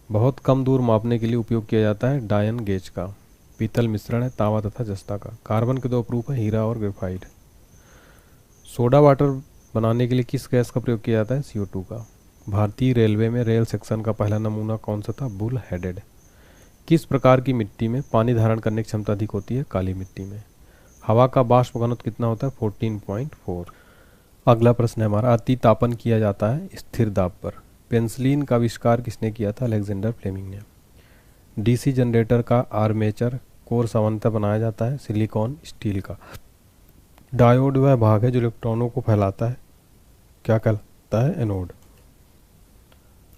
बहुत कम दूर मापने के लिए उपयोग किया जाता है डायन गेज का। पीतल मिश्रण है तांबा तथा जस्ता का। कार्बन के दो प्रूफ है हीरा और ग्रेफाइट। सोडा वाटर बनाने के लिए किस गैस का प्रयोग किया जाता है? CO2 का। भारतीय रेलवे में रेल सेक्शन का पहला नमूना कौन सा था? Bull headed. किस प्रकार की मिट्टी में पानी धारण करने की क्षमता अधिक होती है? काली मिट्टी में। हवा का बाष्प घनत्व कितना होता है? 14.4। अगला प्रश्न है हमारा, अति तापन किया जाता है स्थिर दाब पर। पेंसिलिन का आविष्कार किसने किया था? अलेक्जेंडर फ्लेमिंग ने। डीसी जनरेटर का आर्मेचर कोर सामान्यतः बनाया जाता है सिलिकॉन स्टील का। डायोड वह भाग है जो इलेक्ट्रॉनों को फैलाता है, क्या कहलाता है? एनोड।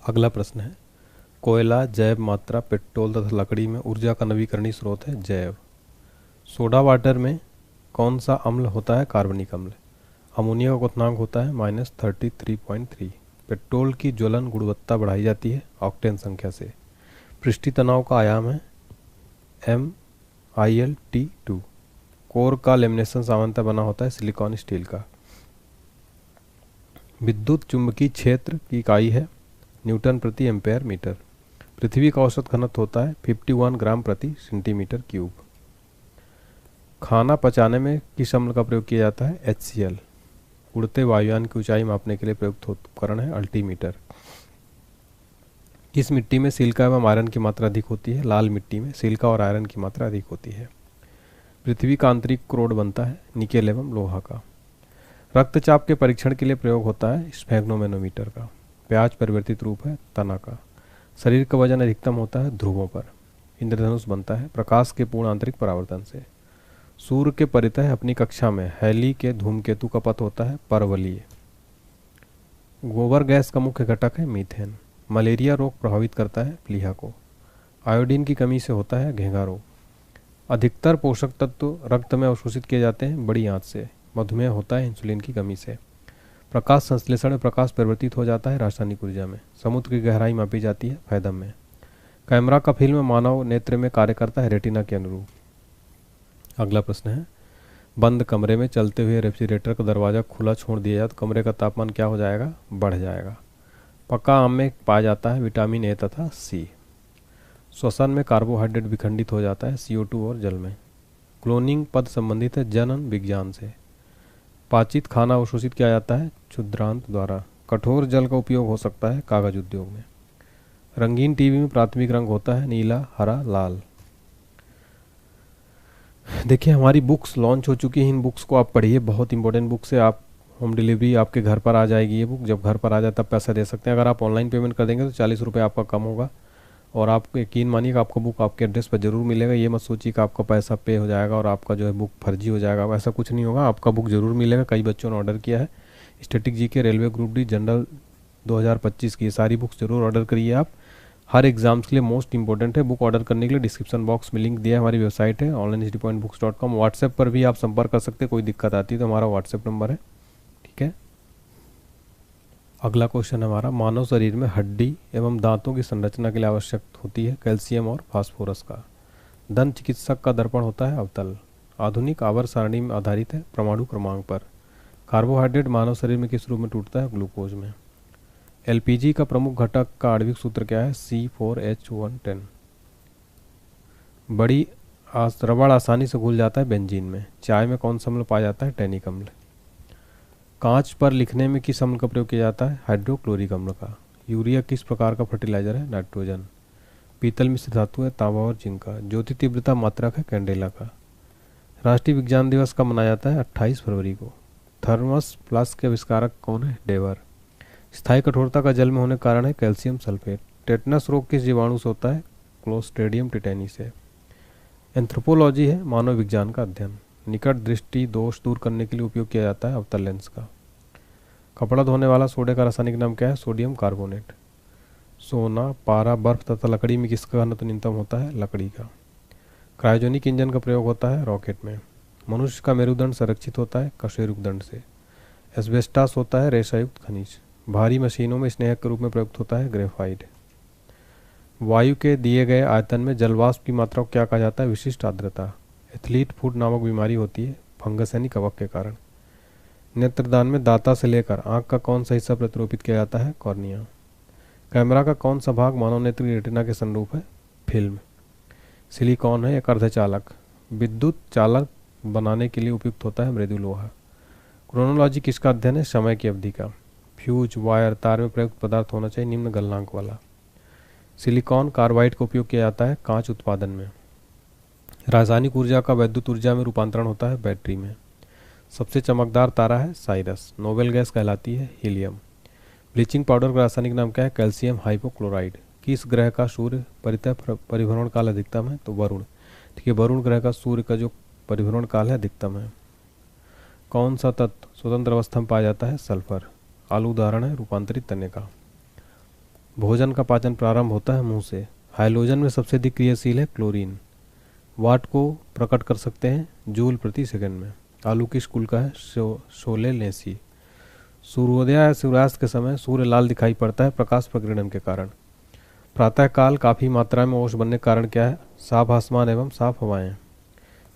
अगला प्रश्न है, कोयला, जैव मात्रा, पेट्रोल तथा लकड़ी में ऊर्जा का नवीकरणीय स्रोत है जैव। सोडा वाटर में कौन सा अम्ल होता है? कार्बनिक अम्ल। अमोनिया का क्वथनांक होता है -33.3। पेट्रोल की ज्वलन गुणवत्ता बढ़ाई जाती है ऑक्टेन संख्या से। पृष्ठीय तनाव का आयाम है MILT2। कोर का लेमिनेशन सामान्यतः बना होता है सिलिकॉन स्टील का। विद्युत चुंबकीय क्षेत्र की इकाई है न्यूटन प्रति एम्पेयर मीटर। पृथ्वी का औसत घनत्व होता है 51 ग्राम प्रति सेंटीमीटर क्यूब। खाना पचाने में किस अम्ल का प्रयोग किया जाता है? HCl। उड़ते वायुयान की ऊंचाई मापने के लिए प्रयुक्त उपकरण है अल्टीमीटर। किस मिट्टी में सिलिका एवं आयरन की मात्रा अधिक होती है? लाल मिट्टी में सिलिका और आयरन की मात्रा अधिक होती है। पृथ्वी का आंतरिक क्रोड बनता है निकेल एवं लोहा का। रक्तचाप के परीक्षण के लिए प्रयोग होता है स्फेग्नोमेनोमीटर का। प्याज परिवर्तित रूप है तना का। शरीर का वजन अधिकतम होता है ध्रुवों पर। इंद्रधनुष बनता है प्रकाश के पूर्ण आंतरिक परावर्तन से। सूर्य के परितः अपनी कक्षा में हैली के धूमकेतु का पथ होता है परवलीय। गोबर गैस का मुख्य घटक है मीथेन। मलेरिया रोग प्रभावित करता है प्लीहा को। आयोडीन की कमी से होता है घेंघा रोग। अधिकतर पोषक तत्व रक्त में अवशोषित किए जाते हैं बड़ी आंत से। मधुमेह होता है इंसुलिन की कमी से। प्रकाश संश्लेषण में प्रकाश परिवर्तित हो जाता है रासायनिक ऊर्जा में। समुद्र की गहराई मापी जाती है फैदम में। कैमरा का फिल्म मानव नेत्र में कार्य करता है रेटिना के अनुरूप। अगला प्रश्न है, बंद कमरे में चलते हुए रेफ्रिजरेटर का दरवाज़ा खुला छोड़ दिया जाए तो कमरे का तापमान क्या हो जाएगा? बढ़ जाएगा। पक्का आम में पाया जाता है विटामिन ए तथा सी। श्वसन में कार्बोहाइड्रेट विखंडित हो जाता है CO2 और जल में। क्लोनिंग पद संबंधित है जनन विज्ञान से। पाचित खाना अवशोषित किया जाता है क्षुद्रांत द्वारा। कठोर जल का उपयोग हो सकता है कागज उद्योग में। रंगीन टीवी में प्राथमिक रंग होता है नीला, हरा, लाल। देखिए हमारी बुक्स लॉन्च हो चुकी हैं, इन बुक्स को आप पढ़िए, बहुत इंपॉर्टेंट बुक्स है। आप होम डिलीवरी आपके घर पर आ जाएगी ये बुक, जब घर पर आ जाए तब पैसा दे सकते हैं। अगर आप ऑनलाइन पेमेंट कर देंगे तो 40 रुपये आपका कम होगा। और आप यकीन मानिए कि आपको बुक आपके एड्रेस पर जरूर मिलेगा। ये मत सोचिए कि आपका पैसा पे हो जाएगा और आपका जो है बुक फर्जी हो जाएगा, ऐसा कुछ नहीं होगा, आपका बुक जरूर मिलेगा। कई बच्चों ने ऑर्डर किया है। Static GK, railway group D, general 2025 की सारी बुक्स जरूर ऑर्डर करिए आप। हर एग्जाम्स के लिए मोस्ट इंपॉर्टेंट है। बुक ऑर्डर करने के लिए डिस्क्रिप्शन बॉक्स में लिंक दिया है, हमारी वेबसाइट है onlinestudybooks.com। व्हाट्सएप पर भी आप संपर्क कर सकते हैं, कोई दिक्कत आती है तो हमारा व्हाट्सएप नंबर है, ठीक है। अगला क्वेश्चन हमारा, मानव शरीर में हड्डी एवं दांतों की संरचना के लिए आवश्यक होती है कैल्शियम और फास्फोरस का। दंत चिकित्सक का दर्पण होता है अवतल। आधुनिक आवर्त सारणी में आधारित है परमाणु क्रमांक पर। कार्बोहाइड्रेट मानव शरीर में किस रूप में टूटता है? ग्लूकोज में। LPG का प्रमुख घटक का आणविक सूत्र क्या है? C4H110। रबड़ आसानी से घुल जाता है बेंजीन में। चाय में कौन सा अम्ल पाया जाता है? टैनिक अम्ल। कांच पर लिखने में किस अम्ल का प्रयोग किया जाता है? हाइड्रोक्लोरिक अम्ल का। यूरिया किस प्रकार का फर्टिलाइजर है? नाइट्रोजन। पीतल मिश्र धातु है तांबा और जिंक का। ज्योति तीव्रता मात्रक है कैंडेला का। राष्ट्रीय विज्ञान दिवस कब मनाया जाता है? 28 फरवरी को। थर्मस फ्लास्क के आविष्कारक कौन है? डेवर। स्थायी कठोरता का जल में होने के कारण है कैल्शियम सल्फेट। टेटनस रोग किस जीवाणु से होता है? क्लोस्ट्रेडियम टिटेनी से। एंथ्रोपोलॉजी है मानव विज्ञान का अध्ययन। निकट दृष्टि दोष दूर करने के लिए उपयोग किया जाता है अवतल लेंस का। कपड़ा धोने वाला सोडे का रासायनिक नाम क्या है? Sodium carbonate. सोना, पारा, बर्फ तथा लकड़ी में किसका घनत्व न्यूनतम होता है? लकड़ी का। क्रायोजेनिक इंजन का प्रयोग होता है रॉकेट में। मनुष्य का मेरुदंड संरक्षित होता है कशेरुक दंड से। एस्बेस्टास होता है रेशायुक्त खनिज। भारी मशीनों में स्नेहक के रूप में प्रयुक्त होता है ग्रेफाइट। वायु के दिए गए आयतन में जलवाष्प की मात्रा को क्या कहा जाता है? विशिष्ट आर्द्रता। एथलीट फुट नामक बीमारी होती है फंगस यानी कवक के कारण। नेत्रदान में दाता से लेकर आंख का कौन सा हिस्सा प्रतिरूपित किया जाता है? कॉर्निया। कैमरा का कौन सा भाग मानव नेत्र की रेटिना के संरूप है? फिल्म। सिलिकॉन है एक अर्धचालक। विद्युत चालक बनाने के लिए उपयुक्त होता है मृदु लोहा। क्रोनोलॉजी किसका अध्ययन है? समय की अवधि का। फ्यूज, वायर, तार में प्रयुक्त पदार्थ होना चाहिए निम्न गलनांक वाला। सिलिकॉन कार्बाइड का उपयोग किया जाता है कांच उत्पादन में। रासायनिक ऊर्जा का वैद्युत ऊर्जा में रूपांतरण होता है बैटरी में। सबसे चमकदार तारा है साइरस। नोबेल गैस कहलाती है हीलियम। ब्लीचिंग पाउडर का रासायनिक नाम क्या है? Calcium hypochlorite. किस ग्रह का सूर्य परितः परिभ्रमण काल अधिकतम है? तो वरुण। ठीक है, वरुण ग्रह का सूर्य का जो परिभ्रमण काल है अधिकतम है। कौन सा तत्व स्वतंत्र अवस्था में पाया जाता है? सल्फर। आलू उदाहरण है रूपांतरित तने का। भोजन का पाचन प्रारंभ होता है मुंह से। हाइड्रोजन में सबसे अधिक क्रियाशील है क्लोरीन। वाट को प्रकट कर सकते हैं जूल प्रति सेकंड में। आलू किस कुल का है? सोलेनेसी। सूर्योदय या सूर्यास्त के समय सूर्य लाल दिखाई पड़ता है प्रकाश प्रकीर्णन के कारण। प्रातःकाल काफ़ी मात्रा में ओस बनने के कारण क्या है? साफ आसमान एवं साफ हवाएं।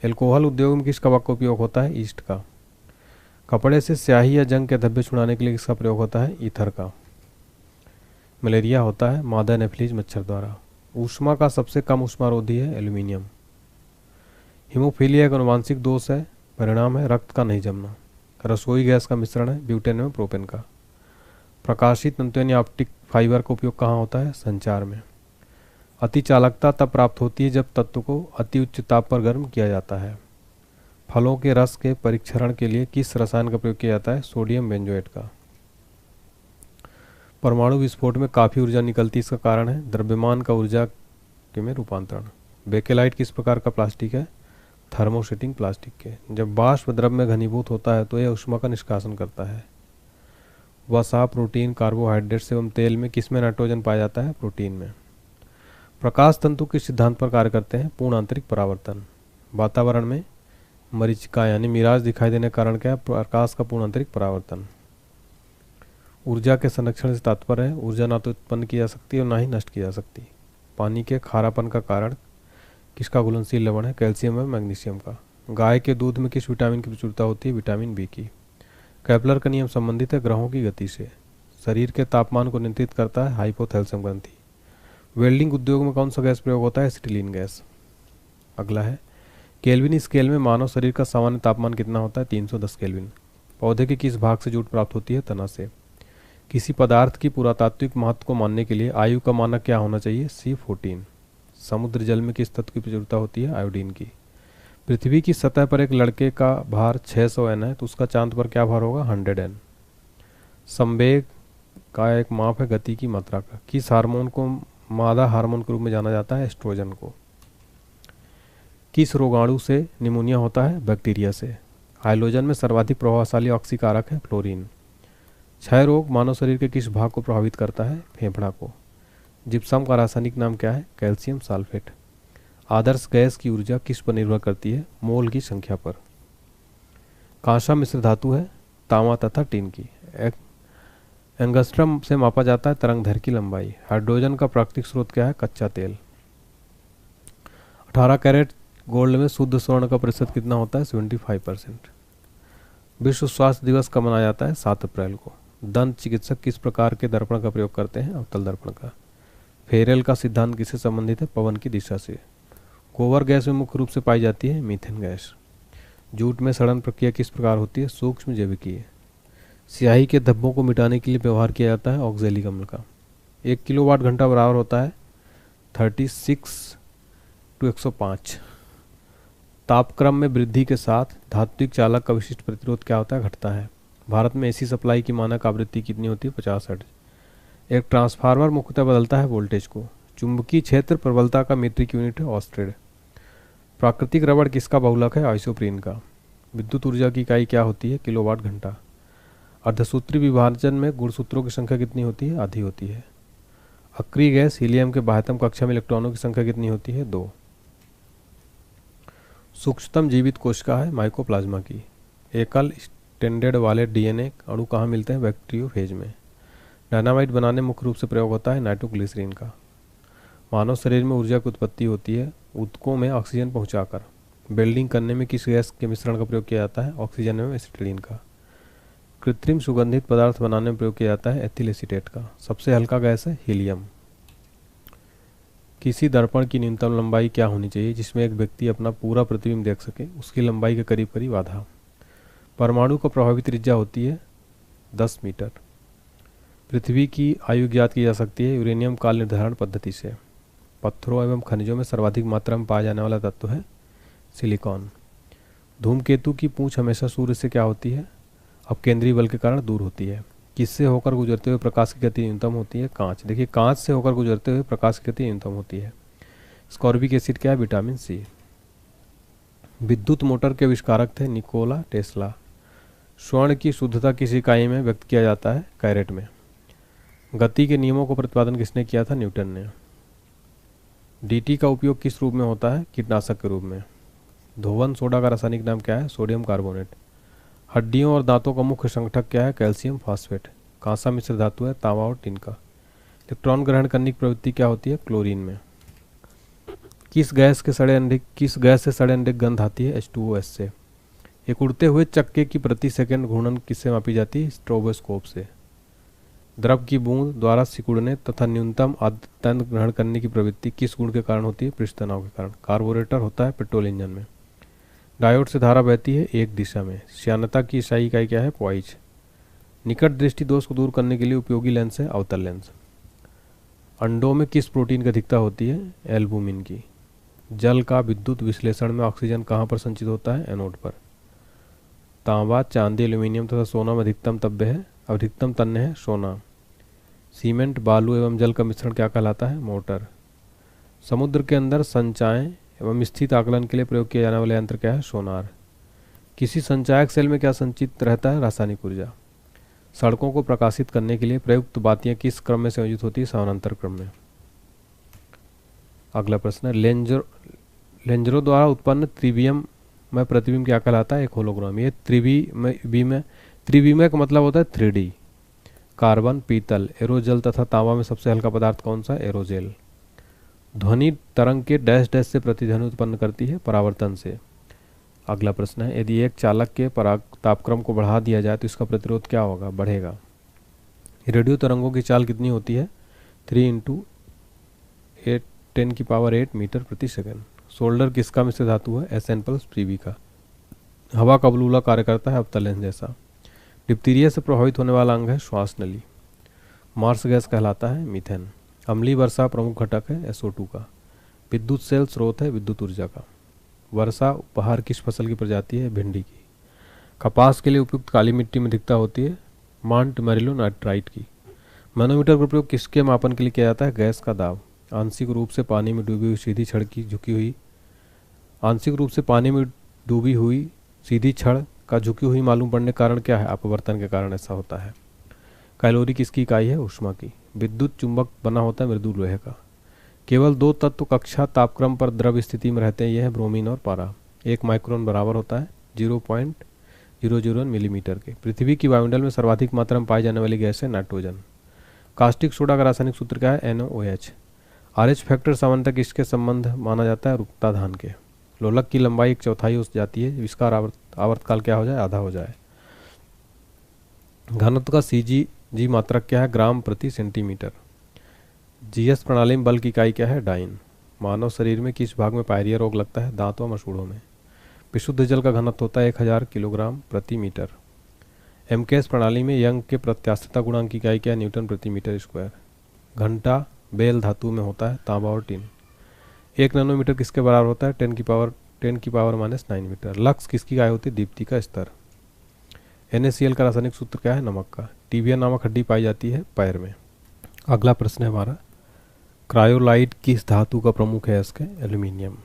एल्कोहल उद्योग में किस कवक का उपयोग होता है? ईस्ट का। कपड़े से स्याही या जंग के धब्बे छुड़ाने के लिए किसका प्रयोग होता है? ईथर का। मलेरिया होता है मादा एनोफिलीज मच्छर द्वारा। ऊष्मा का सबसे कम ऊष्मारोधी है एल्यूमिनियम। हीमोफीलिया एक अनुवांशिक दोष है, परिणाम है रक्त का नहीं जमना। रसोई गैस का मिश्रण है ब्यूटेन एवं प्रोपेन का। प्रकाशित तंतु यानी ऑप्टिक फाइबर का उपयोग कहाँ होता है? संचार में। अति चालकता तब प्राप्त होती है जब तत्व को अति उच्च ताप पर गर्म किया जाता है। फलों के रस के परीक्षण के लिए किस रसायन का प्रयोग किया जाता है? सोडियम बेंजोएट का। परमाणु विस्फोट में काफ़ी ऊर्जा निकलती है, इसका कारण है द्रव्यमान का ऊर्जा के में रूपांतरण। बेकेलाइट किस प्रकार का प्लास्टिक है? थर्मोसेटिंग प्लास्टिक के। जब वाष्प द्रव में घनीभूत होता है तो यह ऊष्मा का निष्कासन करता है। वसा, प्रोटीन, कार्बोहाइड्रेट्स एवं तेल में किसमें नाइट्रोजन पाया जाता है? प्रोटीन में। प्रकाश तंतु किस सिद्धांत पर कार्य करते हैं? पूर्ण आंतरिक परावर्तन। वातावरण में मरीचिका यानी मिराज दिखाई देने के कारण क्या है? प्रकाश का पूर्ण आंतरिक परावर्तन। ऊर्जा के संरक्षण से तात्पर्य है ऊर्जा ना तो उत्पन्न की जा सकती और ना ही नष्ट की जा सकती। पानी के खारापन का कारण किसका घुलनशील लवण है? कैल्शियम व मैग्नीशियम का। गाय के दूध में किस विटामिन की प्रचुरता होती है? विटामिन बी की। केपलर का नियम संबंधित है ग्रहों की गति से। शरीर के तापमान को नियंत्रित करता है हाइपोथैलेमस ग्रंथि। वेल्डिंग उद्योग में कौन सा गैस प्रयोग होता है? Acetylene gas. अगला है, केल्विन स्केल में मानव शरीर का सामान्य तापमान कितना होता है? 310 केल्विन। पौधे के किस भाग से जूट प्राप्त होती है? तना से। किसी पदार्थ की पुरातात्विक महत्व को मानने के लिए आयु का मानक क्या होना चाहिए? C14। समुद्र जल में किस तत्व की प्रचुरता होती है? आयोडीन की। पृथ्वी की सतह पर एक लड़के का भार 600 N है तो उसका चांद पर क्या भार होगा? 100 N। संवेग का एक माप है गति की मात्रा का। किस हार्मोन को मादा हार्मोन के रूप में जाना जाता है? एस्ट्रोजन को। किस रोगाणु से निमोनिया होता है? बैक्टीरिया से। हाइड्रोजन में सर्वाधिक प्रभावशाली ऑक्सीकारक है फ्लोरीन। क्षय रोग मानव शरीर के किस भाग को प्रभावित करता है? फेफड़ा को। जिप्सम का रासायनिक नाम क्या है? Calcium sulphate. आदर्श गैस की ऊर्जा किस पर निर्भर करती है? मोल की संख्या पर। कांसा मिश्र धातु है तांबा तथा टिन की। एंगस्ट्रम से मापा जाता है तरंगदैर्घ्य की लंबाई। हाइड्रोजन का प्राकृतिक स्रोत क्या है? कच्चा तेल। 18 कैरेट गोल्ड में शुद्ध स्वर्ण का प्रतिशत कितना होता है? 75%। विश्व स्वास्थ्य दिवस कब मनाया जाता है? 7 अप्रैल को। दंत चिकित्सक किस प्रकार के दर्पण का प्रयोग करते हैं? अवतल दर्पण का। फेरेल का सिद्धांत किससे संबंधित है? पवन की दिशा से। गोबर गैस में मुख्य रूप से पाई जाती है मीथेन गैस। जूट में सड़न प्रक्रिया किस प्रकार होती है? सूक्ष्म जैविकीय। स्याही के धब्बों को मिटाने के लिए व्यवहार किया जाता है ऑक्जेलिक अम्ल का। 1 किलोवाट घंटा बराबर होता है 36 to 105। तापक्रम में वृद्धि के साथ धात्विक चालक का विशिष्ट प्रतिरोध क्या होता है? घटता है। भारत में एसी सप्लाई की मानक आवृत्ति कितनी होती है? 50 हर्ट्ज। एक ट्रांसफार्मर मुख्यतः बदलता है वोल्टेज को। चुंबकीय क्षेत्र प्रबलता का मीट्रिक यूनिट है ऑस्टेड। प्राकृतिक रबड़ किसका बहुलक है? आइसोप्रीन का। विद्युत ऊर्जा की इकाई क्या होती है? किलोवाट घंटा। अर्धसूत्री विभाजन में गुणसूत्रों की संख्या कितनी होती है? आधी होती है। अक्रिय गैस हीलियम के बाह्यतम कक्षा में इलेक्ट्रॉनों की संख्या कितनी होती है? 2। सूक्ष्मतम जीवित कोशिका है माइकोप्लाज्मा की। एकल स्टैंडर्ड वाले डीएनए अणु कहाँ मिलते हैं? बैक्टीरियोफेज में। डायनामाइट बनाने मुख्य रूप से प्रयोग होता है नाइट्रोग्लिसरीन का। मानव शरीर में ऊर्जा की उत्पत्ति होती है ऊतकों में ऑक्सीजन पहुंचाकर। वेल्डिंग करने में किस गैस के मिश्रण का प्रयोग किया जाता है? ऑक्सीजन एवं एसिटिलीन का। कृत्रिम सुगंधित पदार्थ बनाने में प्रयोग किया जाता है एथिल एसीटेट का। सबसे हल्का गैस है हीलियम। किसी दर्पण की न्यूनतम लंबाई क्या होनी चाहिए जिसमें एक व्यक्ति अपना पूरा प्रतिबिंब देख सके? उसकी लंबाई के करीब करीब आधा। परमाणु को प्रभावी त्रिज्या होती है 10 मीटर। पृथ्वी की आयु ज्ञात की जा सकती है यूरेनियम काल निर्धारण पद्धति से। पत्थरों एवं खनिजों में सर्वाधिक मात्रा में पाया जाने वाला तत्व है सिलिकॉन। धूमकेतु की पूंछ हमेशा सूर्य से क्या होती है? अब केंद्रीय बल के कारण दूर होती है। किससे होकर गुजरते हुए प्रकाश की गति न्यूनतम होती है? कांच। देखिए कांच से होकर गुजरते हुए प्रकाश की गति न्यूनतम होती है। स्कॉर्बिक एसिड क्या है? Vitamin C. विद्युत मोटर के आविष्कारक थे निकोला टेस्ला। स्वर्ण की शुद्धता किस इकाई में व्यक्त किया जाता है? कैरेट में। गति के नियमों को प्रतिपादन किसने किया था? न्यूटन ने। डीटी का उपयोग किस रूप में होता है? कीटनाशक के रूप में। धोवन सोडा का रासायनिक नाम क्या है? Sodium carbonate. हड्डियों और दांतों का मुख्य संगठक क्या है? Calcium phosphate. कांसा मिश्र धातु है तांबा और टिन का। इलेक्ट्रॉन ग्रहण करने की प्रवृत्ति क्या होती है? क्लोरीन में। किस गैस से सड़े अंडे गंध आती है? H2O से। एक उड़ते हुए चक्के की प्रति सेकंड घूर्णन किससे मापी जाती है? स्ट्रोबोस्कोप से। द्रव की बूंद द्वारा सिकुड़ने तथा न्यूनतम आद्यतन ग्रहण करने की प्रवृत्ति किस गुण के कारण होती है? पृष्ठ तनाव के कारण। कार्बोरेटर होता है पेट्रोल इंजन में। डायोड से धारा बहती है एक दिशा में। श्यानता की SI इकाई क्या है? पॉइज। निकट दृष्टि दोष को दूर करने के लिए उपयोगी लेंस है अवतल लेंस। अंडों में किस प्रोटीन की अधिकता होती है? एल्बुमिन की। जल का विद्युत विश्लेषण में ऑक्सीजन कहाँ पर संचित होता है? एनोड पर। तांबा, चांदी, एल्यूमिनियम तथा सोना में अधिकतम तन्य है सोना। सीमेंट, बालू एवं जल का मिश्रण क्या कहलाता है? मोटर। समुद्र के अंदर संचायन एवं स्थित आकलन के लिए प्रयोग किया जाने वाला यंत्र क्या है? सोनार। किसी संचायक सेल में क्या संचित रहता है? रासायनिक ऊर्जा। सड़कों को प्रकाशित करने के लिए प्रयुक्त बातियां किस क्रम में संयोजित होती है? समानांतर क्रम में। अगला प्रश्न है लेंजरो द्वारा उत्पन्न त्रिवियम में प्रतिबिंब क्या कहलाता है? एक होलोग्राम। ये त्रिविमय का मतलब होता है 3D। कार्बन, पीतल, एरोजल तथा तांबा में सबसे हल्का पदार्थ कौन सा? एरोजेल। ध्वनि तरंग के डैश डैश से प्रतिध्वनि उत्पन्न करती है, परावर्तन से। अगला प्रश्न है, यदि एक चालक के पराग तापक्रम को बढ़ा दिया जाए तो इसका प्रतिरोध क्या होगा, बढ़ेगा। रेडियो तरंगों की चाल कितनी होती है, 3 × 10⁸ मीटर प्रति सेकंड। सोल्डर किसका मिश्र धातु है, SN+Pb का। हवा का बुलबुला कार्य करता है अवतलन जैसा। डिप्थीरिया से प्रभावित होने वाला अंग है श्वास नली। मार्स गैस कहलाता है मीथेन। अम्लीय वर्षा प्रमुख घटक है SO2 का। विद्युत सेल स्रोत है विद्युत ऊर्जा का। वर्षा उपहार किस फसल की प्रजाति है, भिंडी की। कपास के लिए उपयुक्त काली मिट्टी में अधिकता होती है माउंट मैरिलो नाइट्राइट की। मैनोमीटर का प्रयोग किसके मापन के लिए किया जाता है, गैस का दाब। आंशिक रूप से पानी में डूबी हुई सीधी छड़ की झुकी हुई आंशिक रूप से पानी में डूबी हुई सीधी छड़ का झुकी हुई मालूम पड़ने के कारण क्या है, अपवर्तन के कारण ऐसा होता है। कैलोरी किसकी इकाई है, ऊष्मा की। विद्युत चुंबक बना होता है मृदु लोहे का। केवल 2 तत्व कक्षा तापक्रम पर द्रव स्थिति में रहते हैं, यह है ब्रोमीन और पारा। 1 माइक्रोन बराबर होता है 0.001 मिलीमीटर के। पृथ्वी की वायुमंडल में सर्वाधिक मात्रा में पाई जाने वाली गैस है नाइट्रोजन। कास्टिक सोडा का रासायनिक सूत्र क्या है, NaOH। RH फैक्टर सामान्यतः किसके संबंध माना जाता है, रुकता धान के। लोलक की लंबाई 1/4 हो जाती है, इसका आवर्तकाल क्या हो जाए, आधा हो जाए। घनत्व का CG मात्रक क्या है, ग्राम प्रति सेंटीमीटर। GS प्रणाली में बल की इकाई क्या है, डाइन। मानव शरीर में किस भाग में पायरिया रोग लगता है, दांत व मसूड़ों में। विशुद्ध जल का घनत्व होता है 1000 किलोग्राम प्रति मीटर। MKS प्रणाली में यंग के प्रत्यास्थता गुणांक की इकाई क्या है, न्यूटन प्रति मीटर स्क्वायर। घंटा बेल धातु में होता है, तांबा और टिन। 1 नैनोमीटर किसके बराबर होता है, 10 की पावर -9 मीटर। लक्स किसकी इकाई होती है, दीप्ति का स्तर। NaCl का रासायनिक सूत्र क्या है, नमक का। टीबिया नामक हड्डी पाई जाती है पैर में। अगला प्रश्न है हमारा, क्रायोलाइट किस धातु का प्रमुख है, इसके एल्यूमिनियम।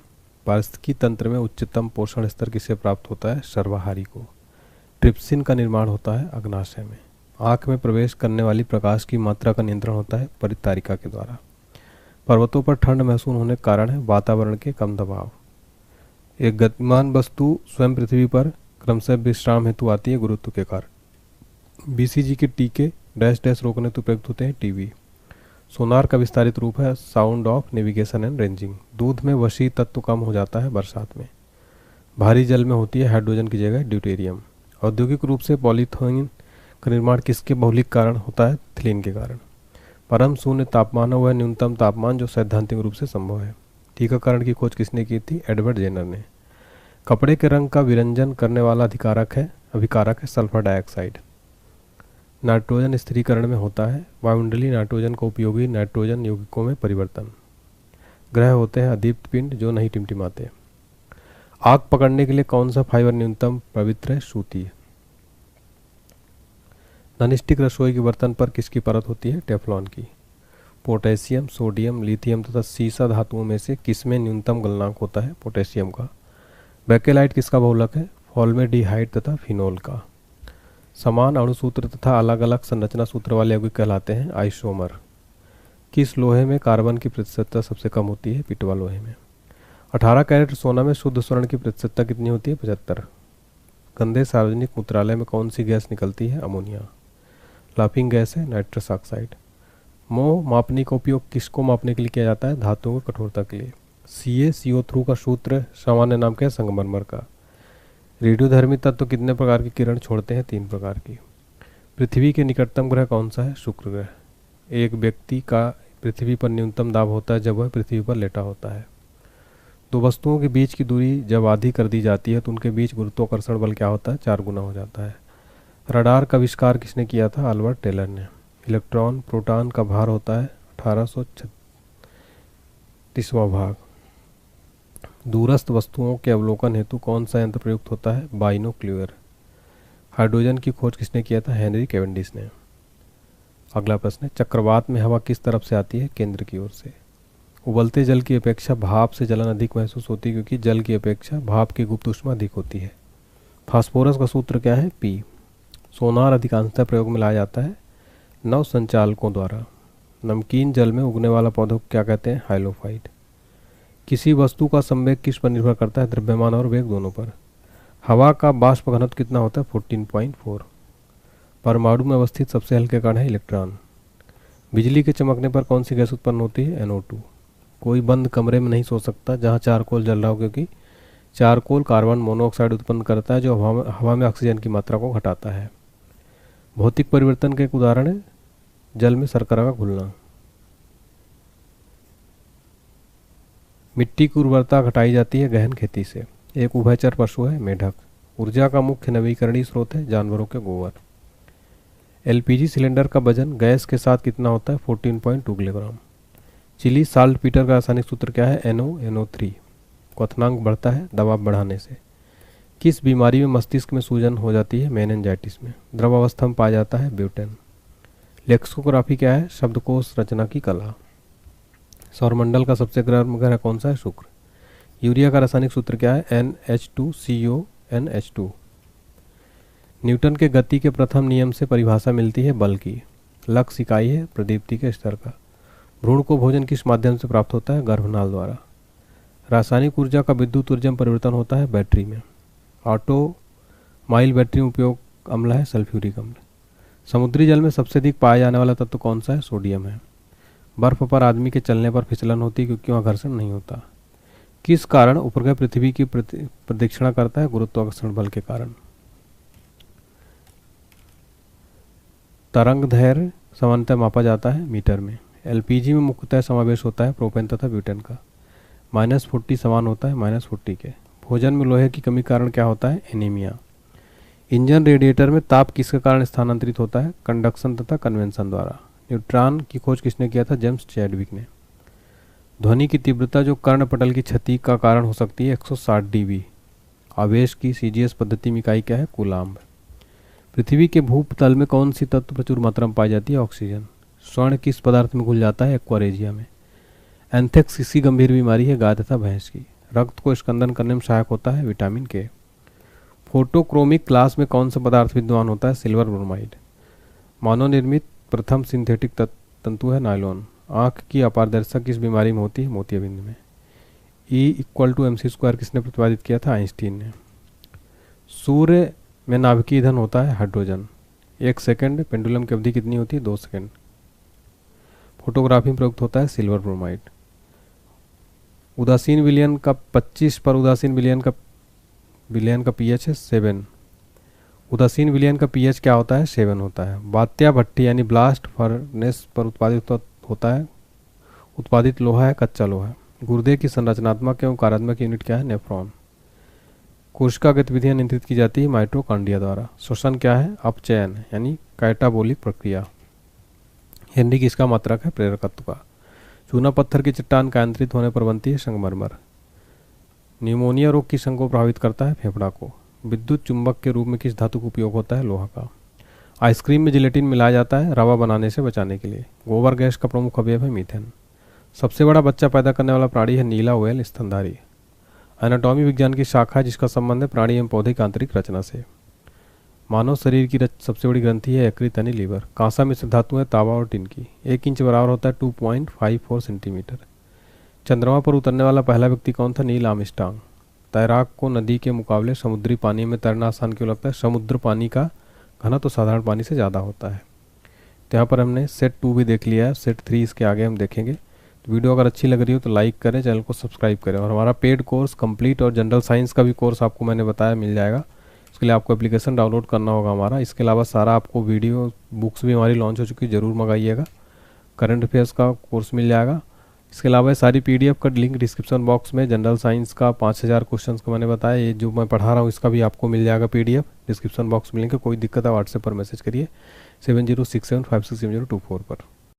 पारिस्थितिकी तंत्र में उच्चतम पोषण स्तर किसे प्राप्त होता है, सर्वाहारी को। ट्रिप्सिन का निर्माण होता है अग्नाशय में। आँख में प्रवेश करने वाली प्रकाश की मात्रा का नियंत्रण होता है परितारिका के द्वारा। पर्वतों पर ठंड महसूस होने के कारण है वातावरण के कम दबाव। एक गतिमान वस्तु स्वयं पृथ्वी पर क्रमशः विश्राम हेतु आती है गुरुत्व के कारण। BCG के टीके डैश डैश रोकने तो प्रयुक्त होते हैं, टीवी। सोनार का विस्तारित रूप है sound of navigation and ranging. दूध में वशी तत्व कम हो जाता है बरसात में। भारी जल में होती है हाइड्रोजन की जगह ड्यूटेरियम। औद्योगिक रूप से पॉलीथीन का निर्माण किसके बहुलिक कारण होता है, थिलीन के कारण। परम शून्य तापमान वह न्यूनतम तापमान जो सैद्धांतिक रूप से संभव है। टीकाकरण की खोज किसने की थी, एडवर्ड जेनर ने। कपड़े के रंग का विरंजन करने वाला अभिकारक है सल्फर डाइऑक्साइड। नाइट्रोजन स्थिरीकरण में होता है वायुमंडलीय नाइट्रोजन को उपयोगी नाइट्रोजन यौगिकों में परिवर्तन। ग्रह होते हैं अदीप्त पिंड जो नहीं टिमटिमाते। आग पकड़ने के लिए कौन सा फाइबर न्यूनतम पवित्र है, सूती। नॉनस्टिक रसोई के बर्तन पर किसकी परत होती है, टेफ्लॉन की। पोटेशियम, सोडियम, लिथियम तथा सीसा धातुओं में से किसमें न्यूनतम गलनांक होता है, पोटेशियम का। बेकेलाइट किसका बहुलक है, फॉर्मेल्डिहाइड तथा फिनोल का। समान अणुसूत्र तथा अलग अलग संरचना सूत्र वाले यौगिक कहलाते हैं आइसोमर। किस लोहे में कार्बन की प्रतिशतता सबसे कम होती है, पिटवा लोहे में। 18 कैरेट सोना में शुद्ध स्वर्ण की प्रतिशतता कितनी होती है, 75। गंदे सार्वजनिक मूत्रालय में कौन सी गैस निकलती है, अमोनिया। लाफिंग गैस है नाइट्रस ऑक्साइड। मोह मापने का उपयोग किसको मापने के लिए किया जाता है, धातुओं की कठोरता के लिए। CaCO3 का सूत्र सामान्य नाम क्या है, संगमरमर का। रेडियोधर्मी तत्व कितने प्रकार की किरण छोड़ते हैं, 3 प्रकार की। पृथ्वी के निकटतम ग्रह कौन सा है, शुक्र ग्रह। एक व्यक्ति का पृथ्वी पर न्यूनतम दाब होता है जब वह पृथ्वी पर लेटा होता है। दो वस्तुओं के बीच की दूरी जब आधी कर दी जाती है तो उनके बीच गुरुत्वाकर्षण बल क्या होता है, 4 गुना हो जाता है। रडार का आविष्कार किसने किया था, अल्बर्ट टेलर ने। इलेक्ट्रॉन प्रोटॉन का भार होता है 1836वां भाग। दूरस्थ वस्तुओं के अवलोकन हेतु कौन सा यंत्र प्रयुक्त होता है, बाइनोक्यूलर। हाइड्रोजन की खोज किसने किया था, हेनरी कैवेंडिश ने। अगला प्रश्न है, चक्रवात में हवा किस तरफ से आती है, केंद्र की ओर से। उबलते जल की अपेक्षा भाप से जलन अधिक महसूस होती है क्योंकि जल की अपेक्षा भाप की गुप्त ऊष्मा अधिक होती है। फास्फोरस का सूत्र क्या है, P। सोनार अधिकांशतः प्रयोग में लाया जाता है नव संचालकों द्वारा। नमकीन जल में उगने वाला पौधा को क्या कहते हैं, हाइलोफाइट। किसी वस्तु का संवेग किस पर निर्भर करता है, द्रव्यमान और वेग दोनों पर। हवा का बाष्प घनत्व कितना होता है, 14.4। परमाणु में अवस्थित सबसे हल्के कण है इलेक्ट्रॉन। बिजली के चमकने पर कौन सी गैस उत्पन्न होती है, NO2। कोई बंद कमरे में नहीं सो सकता जहाँ चारकोल जल रहा हो, क्योंकि चारकोल कार्बन मोनोऑक्साइड उत्पन्न करता है जो हवा में ऑक्सीजन की मात्रा को घटाता है। भौतिक परिवर्तन के एक उदाहरण है जल में शर्करा का घुलना। मिट्टी की उर्वरता घटाई जाती है गहन खेती से। एक उभयचर पशु है मेढक। ऊर्जा का मुख्य नवीकरणीय स्रोत है जानवरों के गोबर। एलपीजी सिलेंडर का वजन गैस के साथ कितना होता है? 14.2 किलोग्राम। चिली साल्ट पीटर का रासायनिक सूत्र क्या है? NO3। क्वथनांक बढ़ता है दबाव बढ़ाने से। किस बीमारी में मस्तिष्क में सूजन हो जाती है? मेनिंजाइटिस में। द्रव अवस्था में पाया जाता है ब्यूटेन। लेक्सिकोग्राफी क्या है? शब्दकोश रचना की कला। सौरमंडल का सबसे गर्म ग्रह कौन सा है? शुक्र। यूरिया का रासायनिक सूत्र क्या है? NH2CONH2। न्यूटन के गति के प्रथम नियम से परिभाषा मिलती है बल की। लक्स इकाई है प्रदीप्ति के स्तर का। भ्रूण को भोजन किस माध्यम से प्राप्त होता है? गर्भनाल द्वारा। रासायनिक ऊर्जा का विद्युत ऊर्जा में परिवर्तन होता है बैटरी में। ऑटोमाइल बैटरी में उपयोग अम्ल है सल्फ्यूरिक अम्ल। समुद्री जल में सबसे अधिक पाया जाने वाला तत्व कौन सा है? सोडियम है। बर्फ पर आदमी के चलने पर फिसलन होती है क्योंकि वहाँ घर्षण नहीं होता। किस कारण उपग्रह पृथ्वी की प्रदक्षिणा करता है? गुरुत्वाकर्षण बल के कारण। तरंग दैर्घ्य सामान्यतः मापा जाता है मीटर में। एलपीजी में मुख्यतः समावेश होता है प्रोपेन तथा ब्यूटेन का। -40 समान होता है -40 के। भोजन में लोहे की कमी कारण क्या होता है? एनीमिया। इंजन रेडिएटर में ताप किसके कारण स्थानांतरित होता है? कंडक्शन तथा कन्वेंशन द्वारा। न्यूट्रॉन की खोज किसने किया था? जेम्स चैडविक ने। ध्वनि की तीव्रता जो कर्णपटल की क्षति का कारण हो सकती है 160 dB। आवेश की सीजीएस पद्धति में इकाई क्या है? कूलाम्ब। पृथ्वी के भूतल में कौन सी तत्व प्रचुर मात्रा में पाई जाती है? ऑक्सीजन। स्वर्ण किस पदार्थ में घुल जाता है? एक्वारेजिया में। एंथ्रेक्स किसकी गंभीर बीमारी है? गाय तथा भैंस की। रक्त को स्कंदन करने में सहायक होता है विटामिन के। फोटोक्रोमिक ग्लास में कौन सा पदार्थ विद्यमान होता है? Silver bromide. मानव निर्मित प्रथम सिंथेटिक तंतु है नायलॉन। आंख की अपारदर्शिता किस बीमारी में होती है? मोतियाबिंद में। E=mc² किसने प्रतिपादित किया था? आइंस्टीन ने। सूर्य में नाभिकीय ईंधन होता है हाइड्रोजन। 1 सेकंड पेंडुलम की अवधि कितनी होती है? 2 सेकंड। फोटोग्राफी में प्रयुक्त होता है सिल्वर ब्रोमाइड। उदासीन विलयन का 25 पर उदासीन विलयन का पीएच है 7। उदासीन विलयन का पीएच क्या होता है? 7 होता है। बात्या भट्टी यानी ब्लास्ट फर्नेस पर उत्पादित लोहा है कच्चा लोहा। गुर्दे की संरचनात्मक एवं कार्यात्मक यूनिट क्या है? नेफ्रॉन। कोशिका गतिविधियां नियंत्रित की जाती है माइटोकॉन्ड्रिया द्वारा। श्वसन क्या है? अपचयन यानी कैटाबोलिक प्रक्रिया। हेनरी किसका मात्रक है? प्रेरकत्व का। चूना पत्थर की चट्टान का आंतरित होने पर बनती है संगमरमर। न्यूमोनिया रोग किस अंग को प्रभावित करता है? फेफड़ा को। विद्युत चुंबक के रूप में किस धातु का उपयोग होता है? लोहा का। आइसक्रीम में जिलेटिन मिलाया जाता है रवा बनाने से बचाने के लिए। गोबर गैस का प्रमुख अवयव है मीथेन। सबसे बड़ा बच्चा पैदा करने वाला प्राणी है नीला व्हेल स्तनधारी। एनाटॉमी विज्ञान की शाखा जिसका संबंध है प्राणी एवं पौधे की आंतरिक रचना से। मानव शरीर की सबसे बड़ी ग्रंथि है यकृत यानी लीवर। कांसा मिश्र धातु है तांबा और टिन की। 1 इंच बराबर होता है 2.54 सेंटीमीटर। चंद्रमा पर उतरने वाला पहला व्यक्ति कौन था? Neil Armstrong. तैराक को नदी के मुकाबले समुद्री पानी में तैरना आसान क्यों लगता है? समुद्र पानी का घनत्व तो साधारण पानी से ज़्यादा होता है। तो यहाँ पर हमने सेट 2 भी देख लिया है। सेट 3 इसके आगे हम देखेंगे। तो वीडियो अगर अच्छी लग रही हो तो लाइक करें, चैनल को सब्सक्राइब करें। और हमारा पेड कोर्स कंप्लीट और जनरल साइंस का भी कोर्स आपको मैंने बताया मिल जाएगा। इसके लिए आपको एप्लीकेशन डाउनलोड करना होगा हमारा। इसके अलावा सारा आपको वीडियो बुक्स भी हमारी लॉन्च हो चुकी है, ज़रूर मंगाइएगा। करंट अफेयर्स का कोर्स मिल जाएगा। इसके अलावा सारी PDF का लिंक डिस्क्रिप्शन बॉक्स में। जनरल साइंस का 5000 क्वेश्चंस का मैंने बताया, ये जो मैं पढ़ा रहा हूँ इसका भी आपको मिल जाएगा PDF डिस्क्रिप्शन बॉक्स में लिंक है। कोई दिक्कत है व्हाट्सएप पर मैसेज करिए 7067567024 पर।